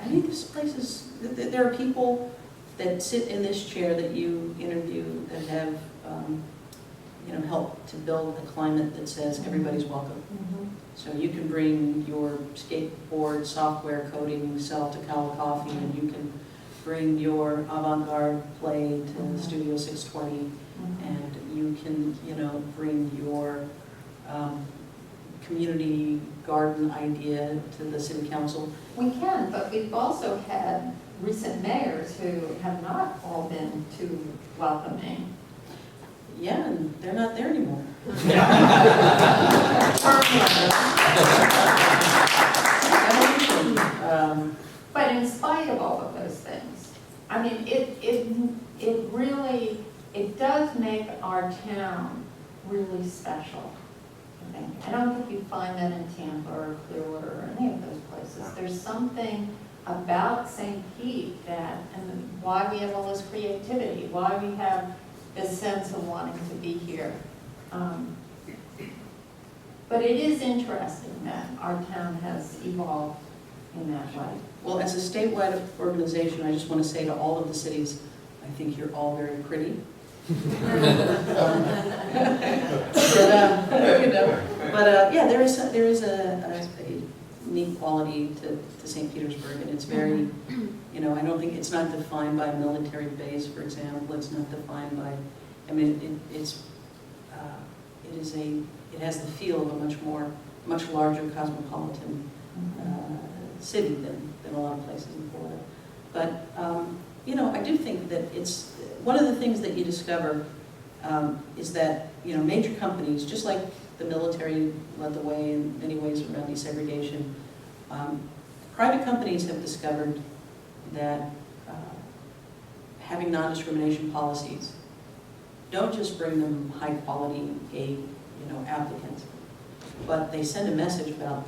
this place is. There are people that sit in this chair that you interview that have, helped to build a climate that says everybody's welcome. So you can bring your skateboard, software coding self to Cowell Coffee, and you can bring your avant-garde play to Studio 620, and you can, bring your community garden idea to the city council.
We can, but we've also had recent mayors who have not all been too welcoming.
Yeah, and they're not there anymore.
But in spite of all of those things, I mean, it really it does make our town really special, I think. I don't think you find that in Tampa or Clearwater or any of those places. There's something about St. Pete that, and why we have all this creativity, why we have this sense of wanting to be here. But it is interesting that our town has evolved in that way.
Well, as a statewide organization, I just want to say to all of the cities, I think you're all very pretty. Yeah, there is a unique quality to St. Petersburg, and it's very, I don't think it's not defined by a military base, for example. It's not defined by, it has the feel of a much larger cosmopolitan city than a lot of places in Florida. But I do think that it's one of the things that you discover is that major companies, just like the military led the way in many ways around desegregation, private companies have discovered that having non-discrimination policies don't just bring them high-quality gay applicants, but they send a message about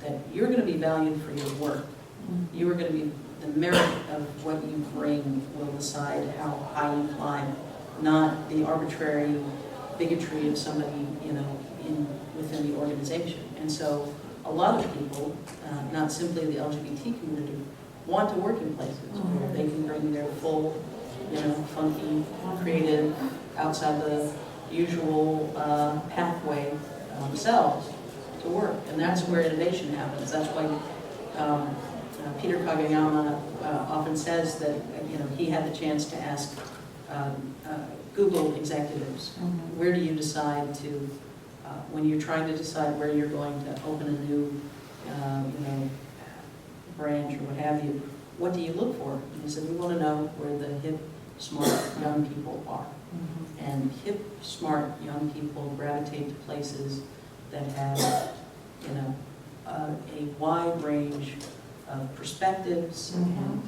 that you're going to be valued for your work. You are going to be, the merit of what you bring will decide how high you climb, not the arbitrary bigotry of somebody, within the organization. And so a lot of people, not simply the LGBT community, want to work in places where they can bring their full, funky, creative, outside the usual pathway themselves to work. And that's where innovation happens. That's why Peter Kageyama often says that he had the chance to ask Google executives, where do you decide to, when you're trying to decide where you're going to open a new branch or what have you, what do you look for? And he said, we want to know where the hip, smart young people are. And hip, smart young people gravitate to places that have, a wide range of perspectives and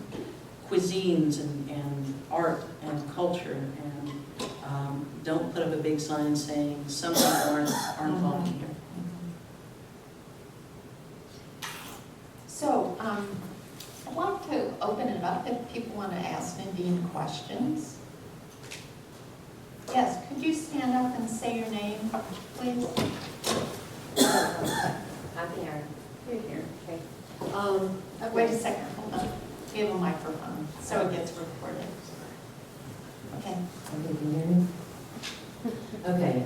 cuisines and art and culture, and don't put up a big sign saying some people aren't welcome here.
So I'd like to open it up if people want to ask Nadine questions. Yes, could you stand up and say your name, please?
I'm here.
You're here.
Okay.
Wait a second, hold on. We have a microphone, so it gets recorded. Okay.
Okay, can you hear me? Okay,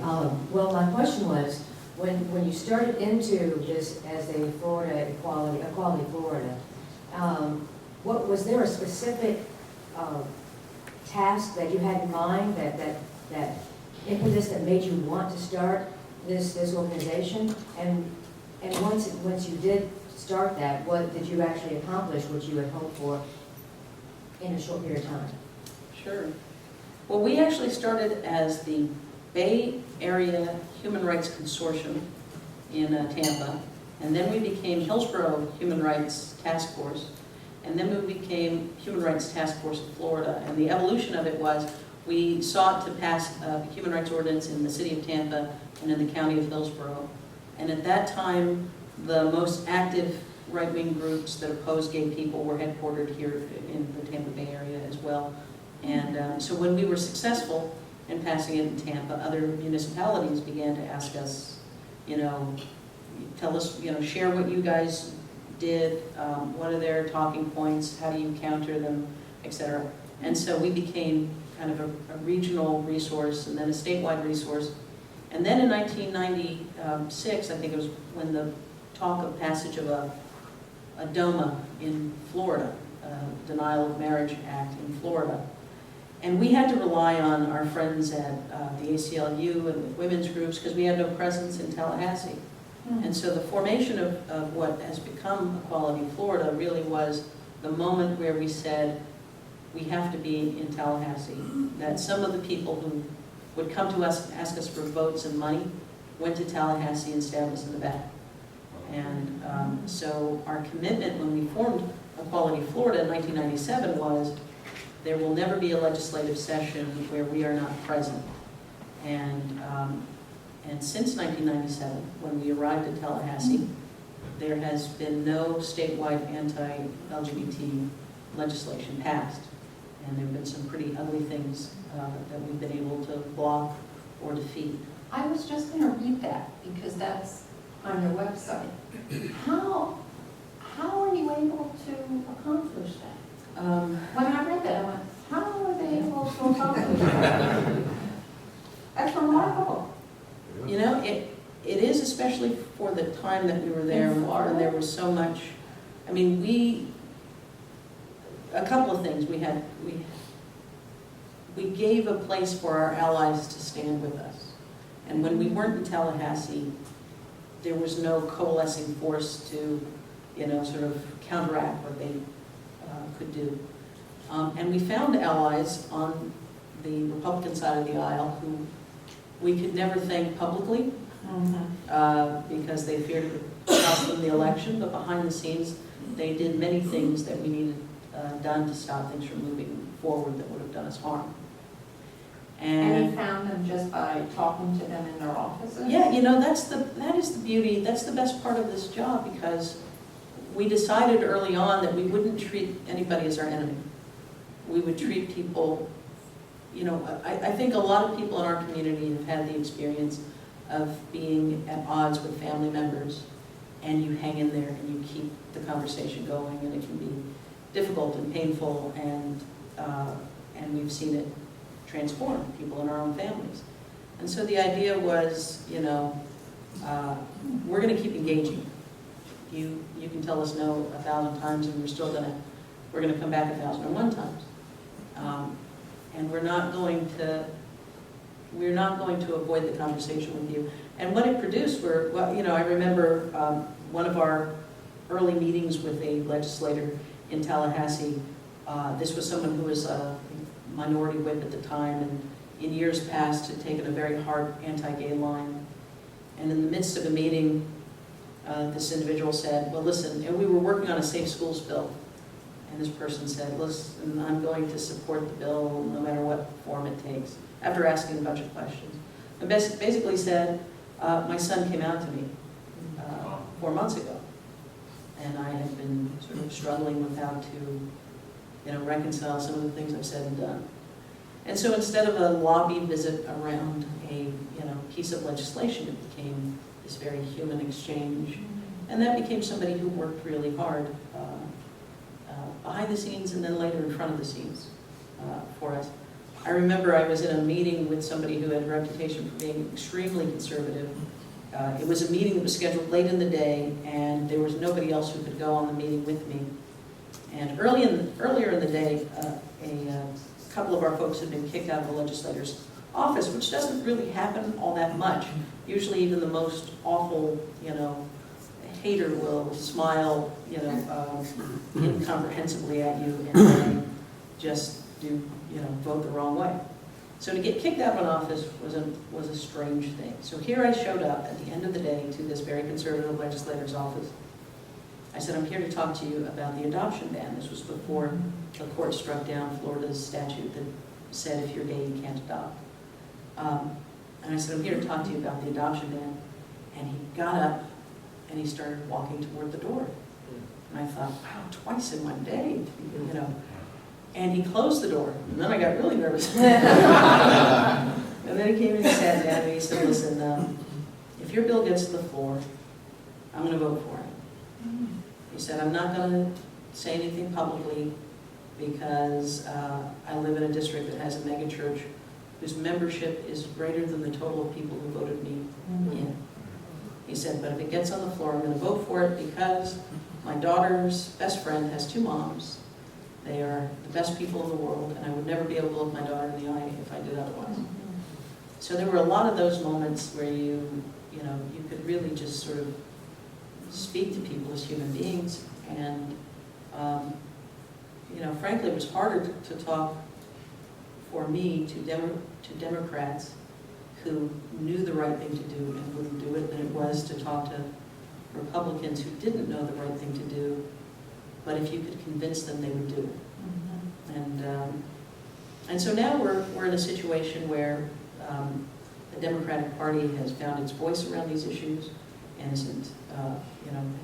well, my question was, when you started into this as a Florida equality Florida, what was there a specific task that you had in mind, that impetus that made you want to start this organization? And once you did start that, what did you actually accomplish what you had hoped for in a short period of time?
Sure. Well, we actually started as the Bay Area Human Rights Consortium in Tampa, and then we became Hillsborough Human Rights Task Force, and then we became Human Rights Task Force of Florida. And the evolution of it was we sought to pass a human rights ordinance in the city of Tampa and in the county of Hillsborough. And at that time, the most active right-wing groups that opposed gay people were headquartered here in the Tampa Bay area as well. And so when we were successful in passing it in Tampa, other municipalities began to ask us, tell us, share what you guys did, what are their talking points, how do you counter them, etc. And so we became kind of a regional resource and then a statewide resource. And then in 1996, I think it was when the talk of passage of a DOMA in Florida, Denial of Marriage Act in Florida. And we had to rely on our friends at the ACLU and with women's groups because we had no presence in Tallahassee. And so the formation of what has become Equality Florida really was the moment where we said, we have to be in Tallahassee. That some of the people who would come to us and ask us for votes and money went to Tallahassee and stabbed us in the back. And so our commitment when we formed Equality Florida in 1997 was, there will never be a legislative session where we are not present. And since 1997, when we arrived at Tallahassee, there has been no statewide anti-LGBT legislation passed. And there have been some pretty ugly things that we've been able to block or defeat.
I was just going to read that because that's on your website. How are you able to accomplish that? When I read that, I went, how are they able to accomplish that? That's remarkable.
You know, it is, especially for the time that we were there, when there was so much. I mean, a couple of things. We gave a place for our allies to stand with us. And when we weren't in Tallahassee, there was no coalescing force to, you know, sort of counteract what they could do. And we found allies on the Republican side of the aisle who we could never thank publicly because they feared it would cost them the election, but behind the scenes, they did many things that we needed done to stop things from moving forward that would have done us harm.
And you found them just by talking to them in their offices?
Yeah, you know, that is the beauty, that's the best part of this job, because we decided early on that we wouldn't treat anybody as our enemy. We would treat people, you know, I think a lot of people in our community have had the experience of being at odds with family members, and you hang in there and you keep the conversation going, and it can be difficult and painful, and we've seen it transform people in our own families. And so the idea was, you know, we're going to keep engaging. You can tell us no 1,000 times, and we're going to come back 1,001 times. And we're not going to avoid the conversation with you. And what it produced were, well, you know, I remember one of our early meetings with a legislator in Tallahassee. This was someone who was a minority whip at the time, and in years past had taken a very hard anti-gay line. And in the midst of a meeting, this individual said, well, listen, and we were working on a safe schools bill. And this person said, listen, I'm going to support the bill no matter what form it takes, after asking a bunch of questions. And basically said, my son came out to me 4 months ago, and I had been sort of struggling with how to, you know, reconcile some of the things I've said and done. And so instead of a lobby visit around a, you know, piece of legislation, it became this very human exchange. And that became somebody who worked really hard behind the scenes and then later in front of the scenes for us. I remember I was in a meeting with somebody who had a reputation for being extremely conservative. It was a meeting that was scheduled late in the day, and there was nobody else who could go on the meeting with me. And earlier in the day, a couple of our folks had been kicked out of the legislator's office, which doesn't really happen all that much. Usually even the most awful, you know, hater will smile, you know, incomprehensibly at you and then just do, you know, vote the wrong way. So to get kicked out of an office was a strange thing. So here I showed up at the end of the day to this very conservative legislator's office. I said, I'm here to talk to you about the adoption ban. This was before the court struck down Florida's statute that said if you're gay, you can't adopt. And I said, I'm here to talk to you about the adoption ban. And he got up and he started walking toward the door. And I thought, wow, twice in one day, you know. And he closed the door. And then I got really nervous. And then he came and sat down and he said, listen, if your bill gets to the floor, I'm going to vote for it. He said, I'm not going to say anything publicly because I live in a district that has a mega church whose membership is greater than the total of people who voted me in. He said, but if it gets on the floor, I'm going to vote for it because my daughter's best friend has 2 moms. They are the best people in the world, and I would never be able to look my daughter in the eye if I did otherwise. So there were a lot of those moments where you could really just sort of speak to people as human beings, and frankly, it was harder to talk for me to Democrats who knew the right thing to do and wouldn't do it than it was to talk to Republicans who didn't know the right thing to do, but if you could convince them, they would do it. And so now we're in a situation where the Democratic Party has found its voice around these issues and isn't,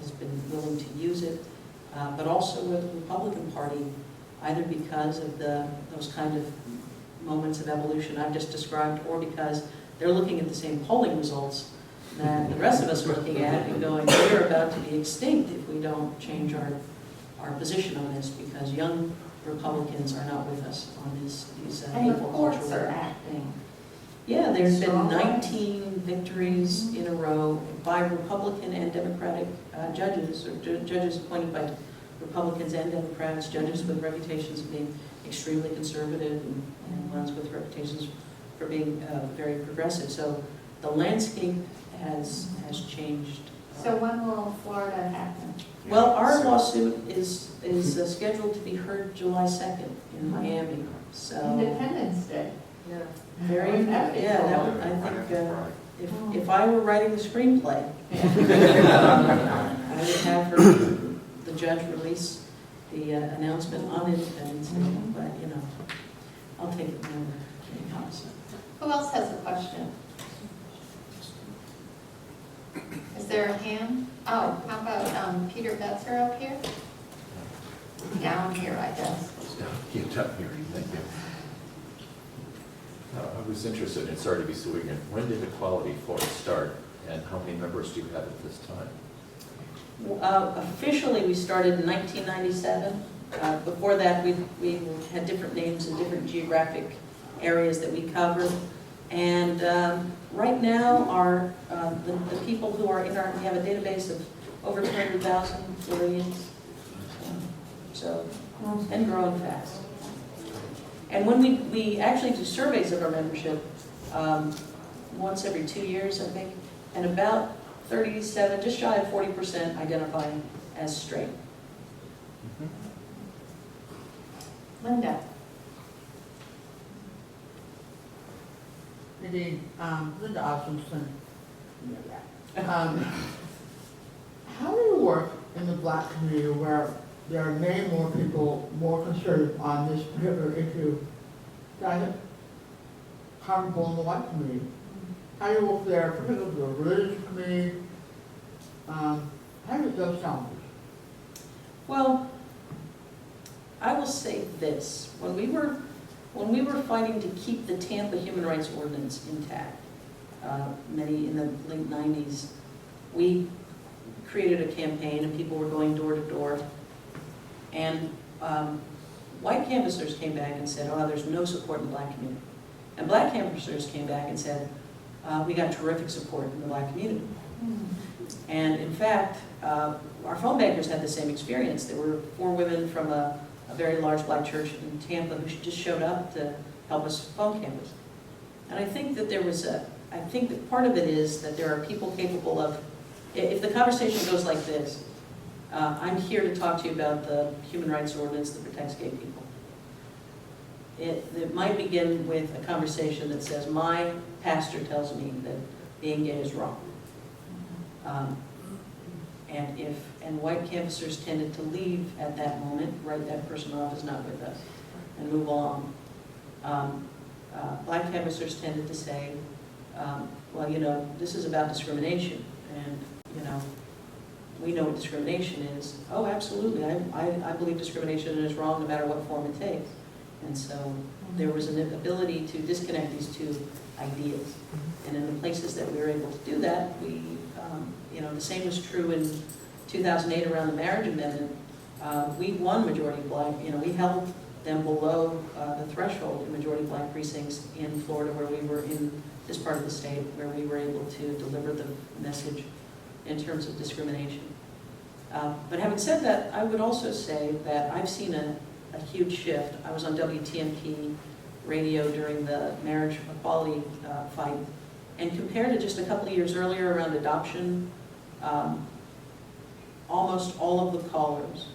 has been willing to use it, but also with the Republican Party, either because of those kind of moments of evolution I've just described, or because they're looking at the same polling results that the rest of us are looking at and going, we're about to be extinct if we don't change our position on this, because young Republicans are not with us on these
And the
hateful
courts
cultural-
are acting.
Yeah, there's been
Strong.
19 victories in a row by Republican and Democratic judges, or judges appointed by Republicans and Democrats, judges with reputations of being extremely conservative and ones with reputations for being very progressive. So the landscape has changed.
So when will Florida happen?
Well, our lawsuit is scheduled to be heard July 2nd in Miami. So
Independence Day.
Yeah.
very,
That'd be
yeah,
cool.
that would, I think if I were writing the screenplay, I would have her, the judge, release the announcement on Independence Day, but I'll take it whenever it comes.
Who else has a question? Is there a hand? Oh, how about Peter Betzer up here? Down here, I guess.
Yeah, down here, thank you. I was interested, and sorry to be so ignorant, when did Equality Florida start, and how many members do you have at this time?
Officially, we started in 1997. Before that, we had different names in different geographic areas that we covered. And right now, the people who are in we have a database of over 200,000 Floridians. And growing fast. And when we actually do surveys of our membership, once every 2 years, I think, and about 37, just shy of 40% identify as straight.
Linda?
Nadine, Linda Osmondson. How do you work in the Black community where there are many more people more concerned on this particular issue than are comparable in the white community? How do you work there, particularly the religious community? How do you those challenges?
Well, I will say this: when we were fighting to keep the Tampa Human Rights Ordinance intact, many in the late 90s, we created a campaign, and people were going door to door. And white canvassers came back and said, "Oh, there's no support in the Black community." And Black canvassers came back and said, "We got terrific support in the Black community." And in fact, our phone bankers had the same experience. There were 4 women from a very large Black church in Tampa who just showed up to help us phone canvass. And I think that I think that part of it is that there are people capable of, if the conversation goes like this, I'm here to talk to you about the human rights ordinance that protects gay people. It might begin with a conversation that says, my pastor tells me that being gay is wrong. And white canvassers tended to leave at that moment, write that person off as not with us, and move along. Black canvassers tended to say, well, this is about discrimination, and, we know what discrimination is. Oh, absolutely, I believe discrimination is wrong no matter what form it takes. And so there was an ability to disconnect these two ideas. And in the places that we were able to do that, the same was true in 2008 around the marriage amendment. We won majority Black, we held them below the threshold in majority Black precincts in Florida, where we were in this part of the state, where we were able to deliver the message in terms of discrimination. But having said that, I would also say that I've seen a huge shift. I was on WTMP radio during the marriage equality fight, and compared to just a couple of years earlier around adoption, almost all of the callers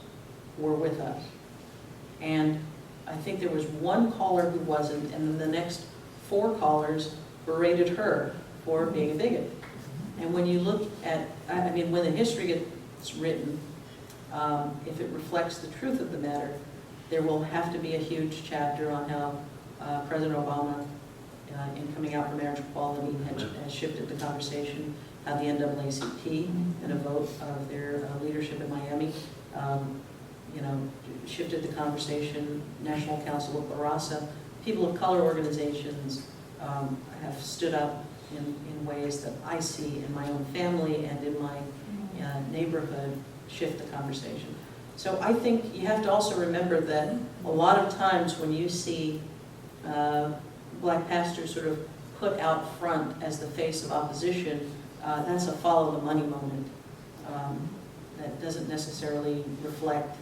were with us. And I think there was one caller who wasn't, and then the next 4 callers berated her for being a bigot. And when you look at, when the history gets written, if it reflects the truth of the matter, There will have to be a huge chapter on how President Obama, in coming out for marriage equality, has shifted the conversation, how the NAACP, in a vote of their leadership in Miami, shifted the conversation. National Council of Barasa, people of color organizations have stood up in ways that I see in my own family and in my neighborhood shift the conversation. So I think you have to also remember that a lot of times when you see black pastors sort of put out front as the face of opposition, that's a follow the money moment. That doesn't necessarily reflect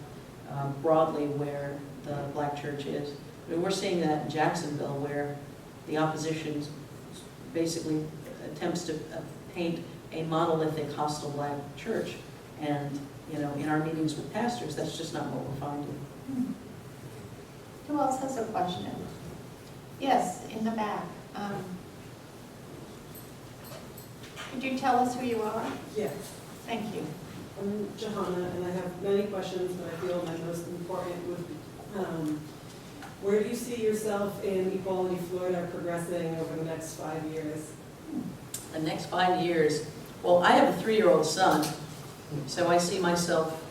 broadly where the black church is. I mean, we're seeing that in Jacksonville, where the opposition basically attempts to paint a monolithic, hostile black church. And, in our meetings with pastors, that's just not what we're finding.
Who else has a question? Yes, in the back. Could you tell us who you are?
Yes,
Thank you.
I'm Johanna, and I have many questions, but I feel my most important would be, where do you see yourself in Equality Florida progressing over the next 5 years?
The next 5 years, well, I have a 3-year-old son, so I see myself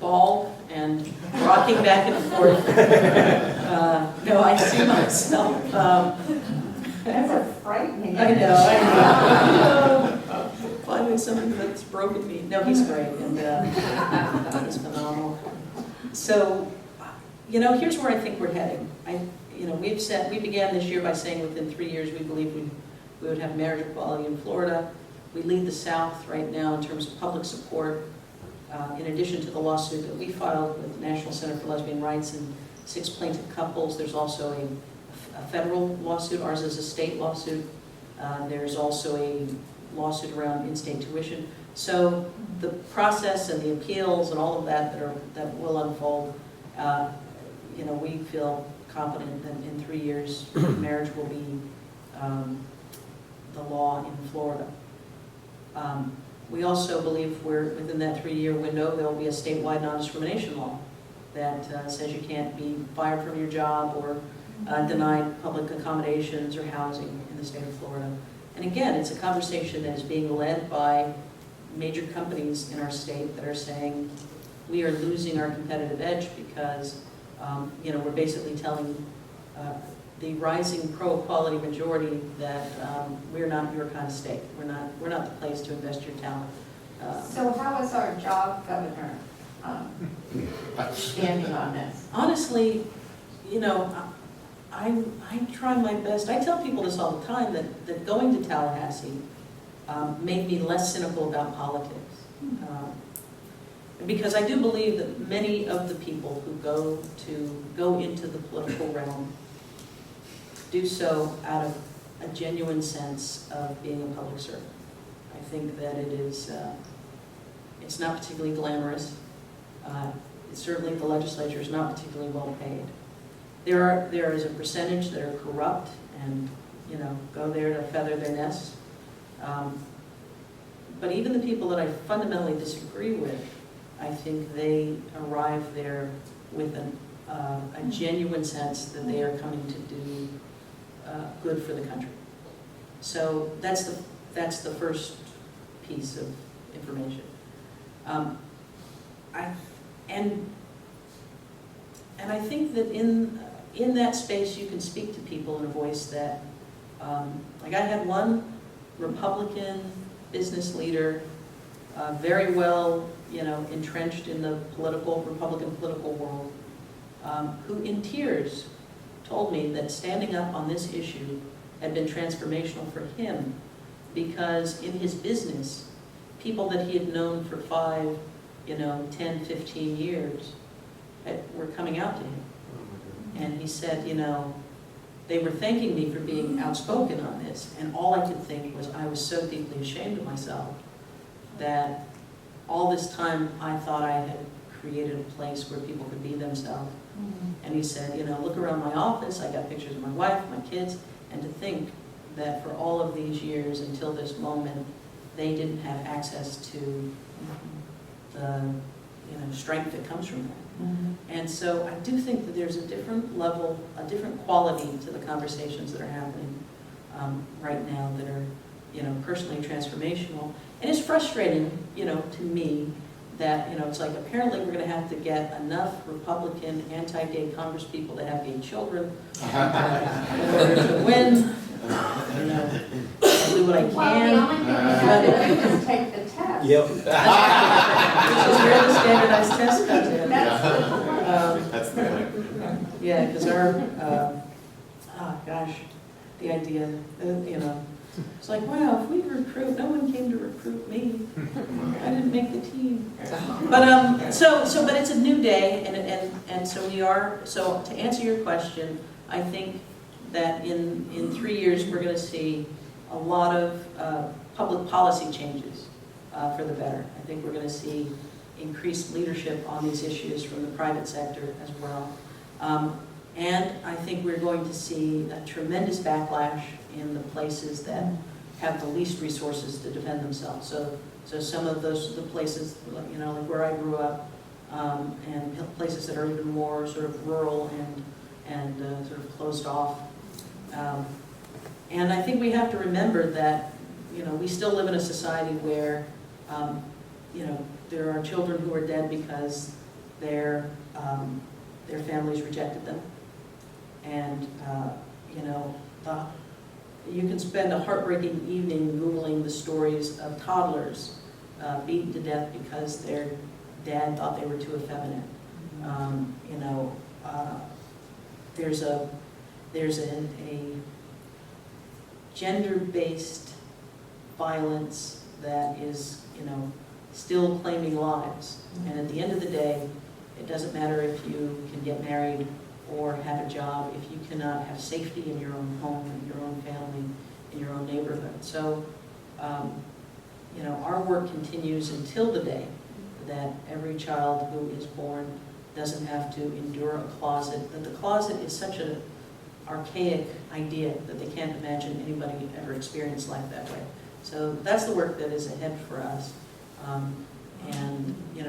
bald and rocking back and forth. No, I see myself.
That's a frightening.
I know. Finally, something that's broken me. No, he's great, and he's phenomenal. So, here's where I think we're heading. We began this year by saying within 3 years we believe we would have marriage equality in Florida. We lead the South right now in terms of public support. In addition to the lawsuit that we filed with the National Center for Lesbian Rights and 6 plaintiff couples, there's also a federal lawsuit. Ours is a state lawsuit. There's also a lawsuit around in-state tuition. So the process and the appeals and all of that that will unfold, we feel confident that in 3 years marriage will be the law in Florida. We also believe within that 3-year window there will be a statewide non-discrimination law that says you can't be fired from your job or denied public accommodations or housing in the state of Florida. And again, it's a conversation that is being led by major companies in our state that are saying we are losing our competitive edge because we're basically telling the rising pro-equality majority that we're not your kind of state. We're not the place to invest your talent.
So how is our job governor standing on this?
Honestly, I'm trying my best. I tell people this all the time, that going to Tallahassee made me less cynical about politics. Because I do believe that many of the people who go into the political realm do so out of a genuine sense of being a public servant. I think that it's not particularly glamorous. Certainly the legislature is not particularly well paid. There is a percentage that are corrupt and go there to feather their nests. But even the people that I fundamentally disagree with, I think they arrive there with a genuine sense that they are coming to do good for the country. So that's the first piece of information. And I think that in that space you can speak to people in a voice that, like I had one Republican business leader, very well entrenched in the Republican political world, who in tears told me that standing up on this issue had been transformational for him because in his business, people that he had known for 5, 10, 15 years were coming out to him. And he said, they were thanking me for being outspoken on this, and all I could think was I was so deeply ashamed of myself that all this time I thought I had created a place where people could be themselves. And he said, look around my office, I got pictures of my wife, my kids, and to think that for all of these years until this moment, they didn't have access to the strength that comes from that. And so I do think that there's a different level, a different quality to the conversations that are happening right now that are, personally transformational. And it's frustrating, to me that, it's like apparently we're going to have to get enough Republican anti-gay congresspeople to have gay children in order to win. I'll do what I
Well, the
can.
only thing you have to do is take the test.
Yep.
Which is where the standardized test comes in.
That's the thing.
Yeah, because the idea, it's like, wow, if we recruit, no one came to recruit me. I didn't make the team. But but it's a new day, and so we are. So to answer your question, I think that in 3 years we're going to see a lot of public policy changes for the better. I think we're going to see increased leadership on these issues from the private sector as well. And I think we're going to see a tremendous backlash in the places that have the least resources to defend themselves. So some of the places, like where I grew up, and places that are even more sort of rural and sort of closed off. And I think we have to remember that, we still live in a society where, there are children who are dead because their families rejected them. And, you can spend a heartbreaking evening Googling the stories of toddlers beaten to death because their dad thought they were too effeminate. There's a gender-based violence that is, still claiming lives. And at the end of the day, it doesn't matter if you can get married or have a job if you cannot have safety in your own home, in your own family, in your own neighborhood. So, our work continues until the day that every child who is born doesn't have to endure a closet, that the closet is such an archaic idea that they can't imagine anybody ever experienced life that way. So that's the work that is ahead for us.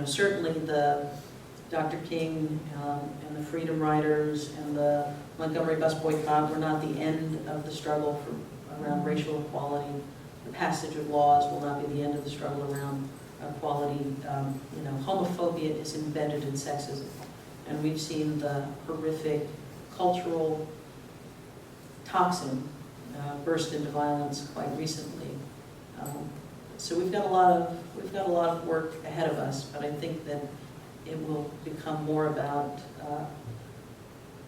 Certainly the Dr. King and the Freedom Riders and the Montgomery bus boycott were not the end of the struggle around racial equality. The passage of laws will not be the end of the struggle around equality. Homophobia is embedded in sexism. And we've seen the horrific cultural toxin burst into violence quite recently. So we've got a lot of work ahead of us, but I think that it will become more about,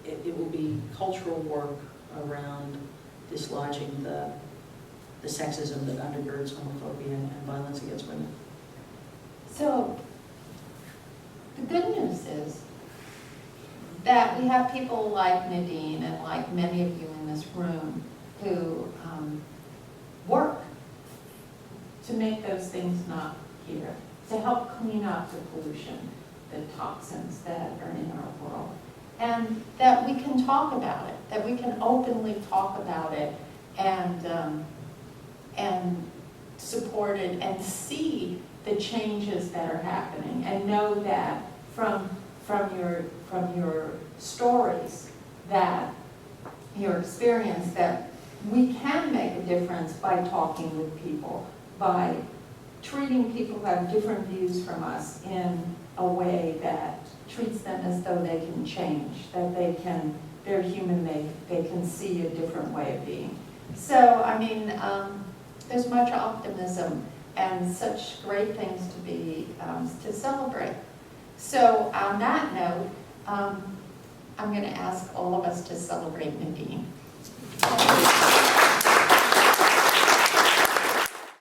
it will be cultural work around dislodging the sexism that undergirds homophobia and violence against women.
So, the good news is that we have people like Nadine and like many of you in this room who work to make those things not here, to help clean up the pollution, the toxins that are in our world, and that we can talk about it, that we can openly talk about it and support it and see the changes that are happening, and know that from your stories, that your experience, that we can make a difference by talking with people, by treating people who have different views from us in a way that treats them as though they can change, that they're human, they can see a different way of being. So, there's much optimism and such great things to celebrate. So on that note, I'm going to ask all of us to celebrate Nadine.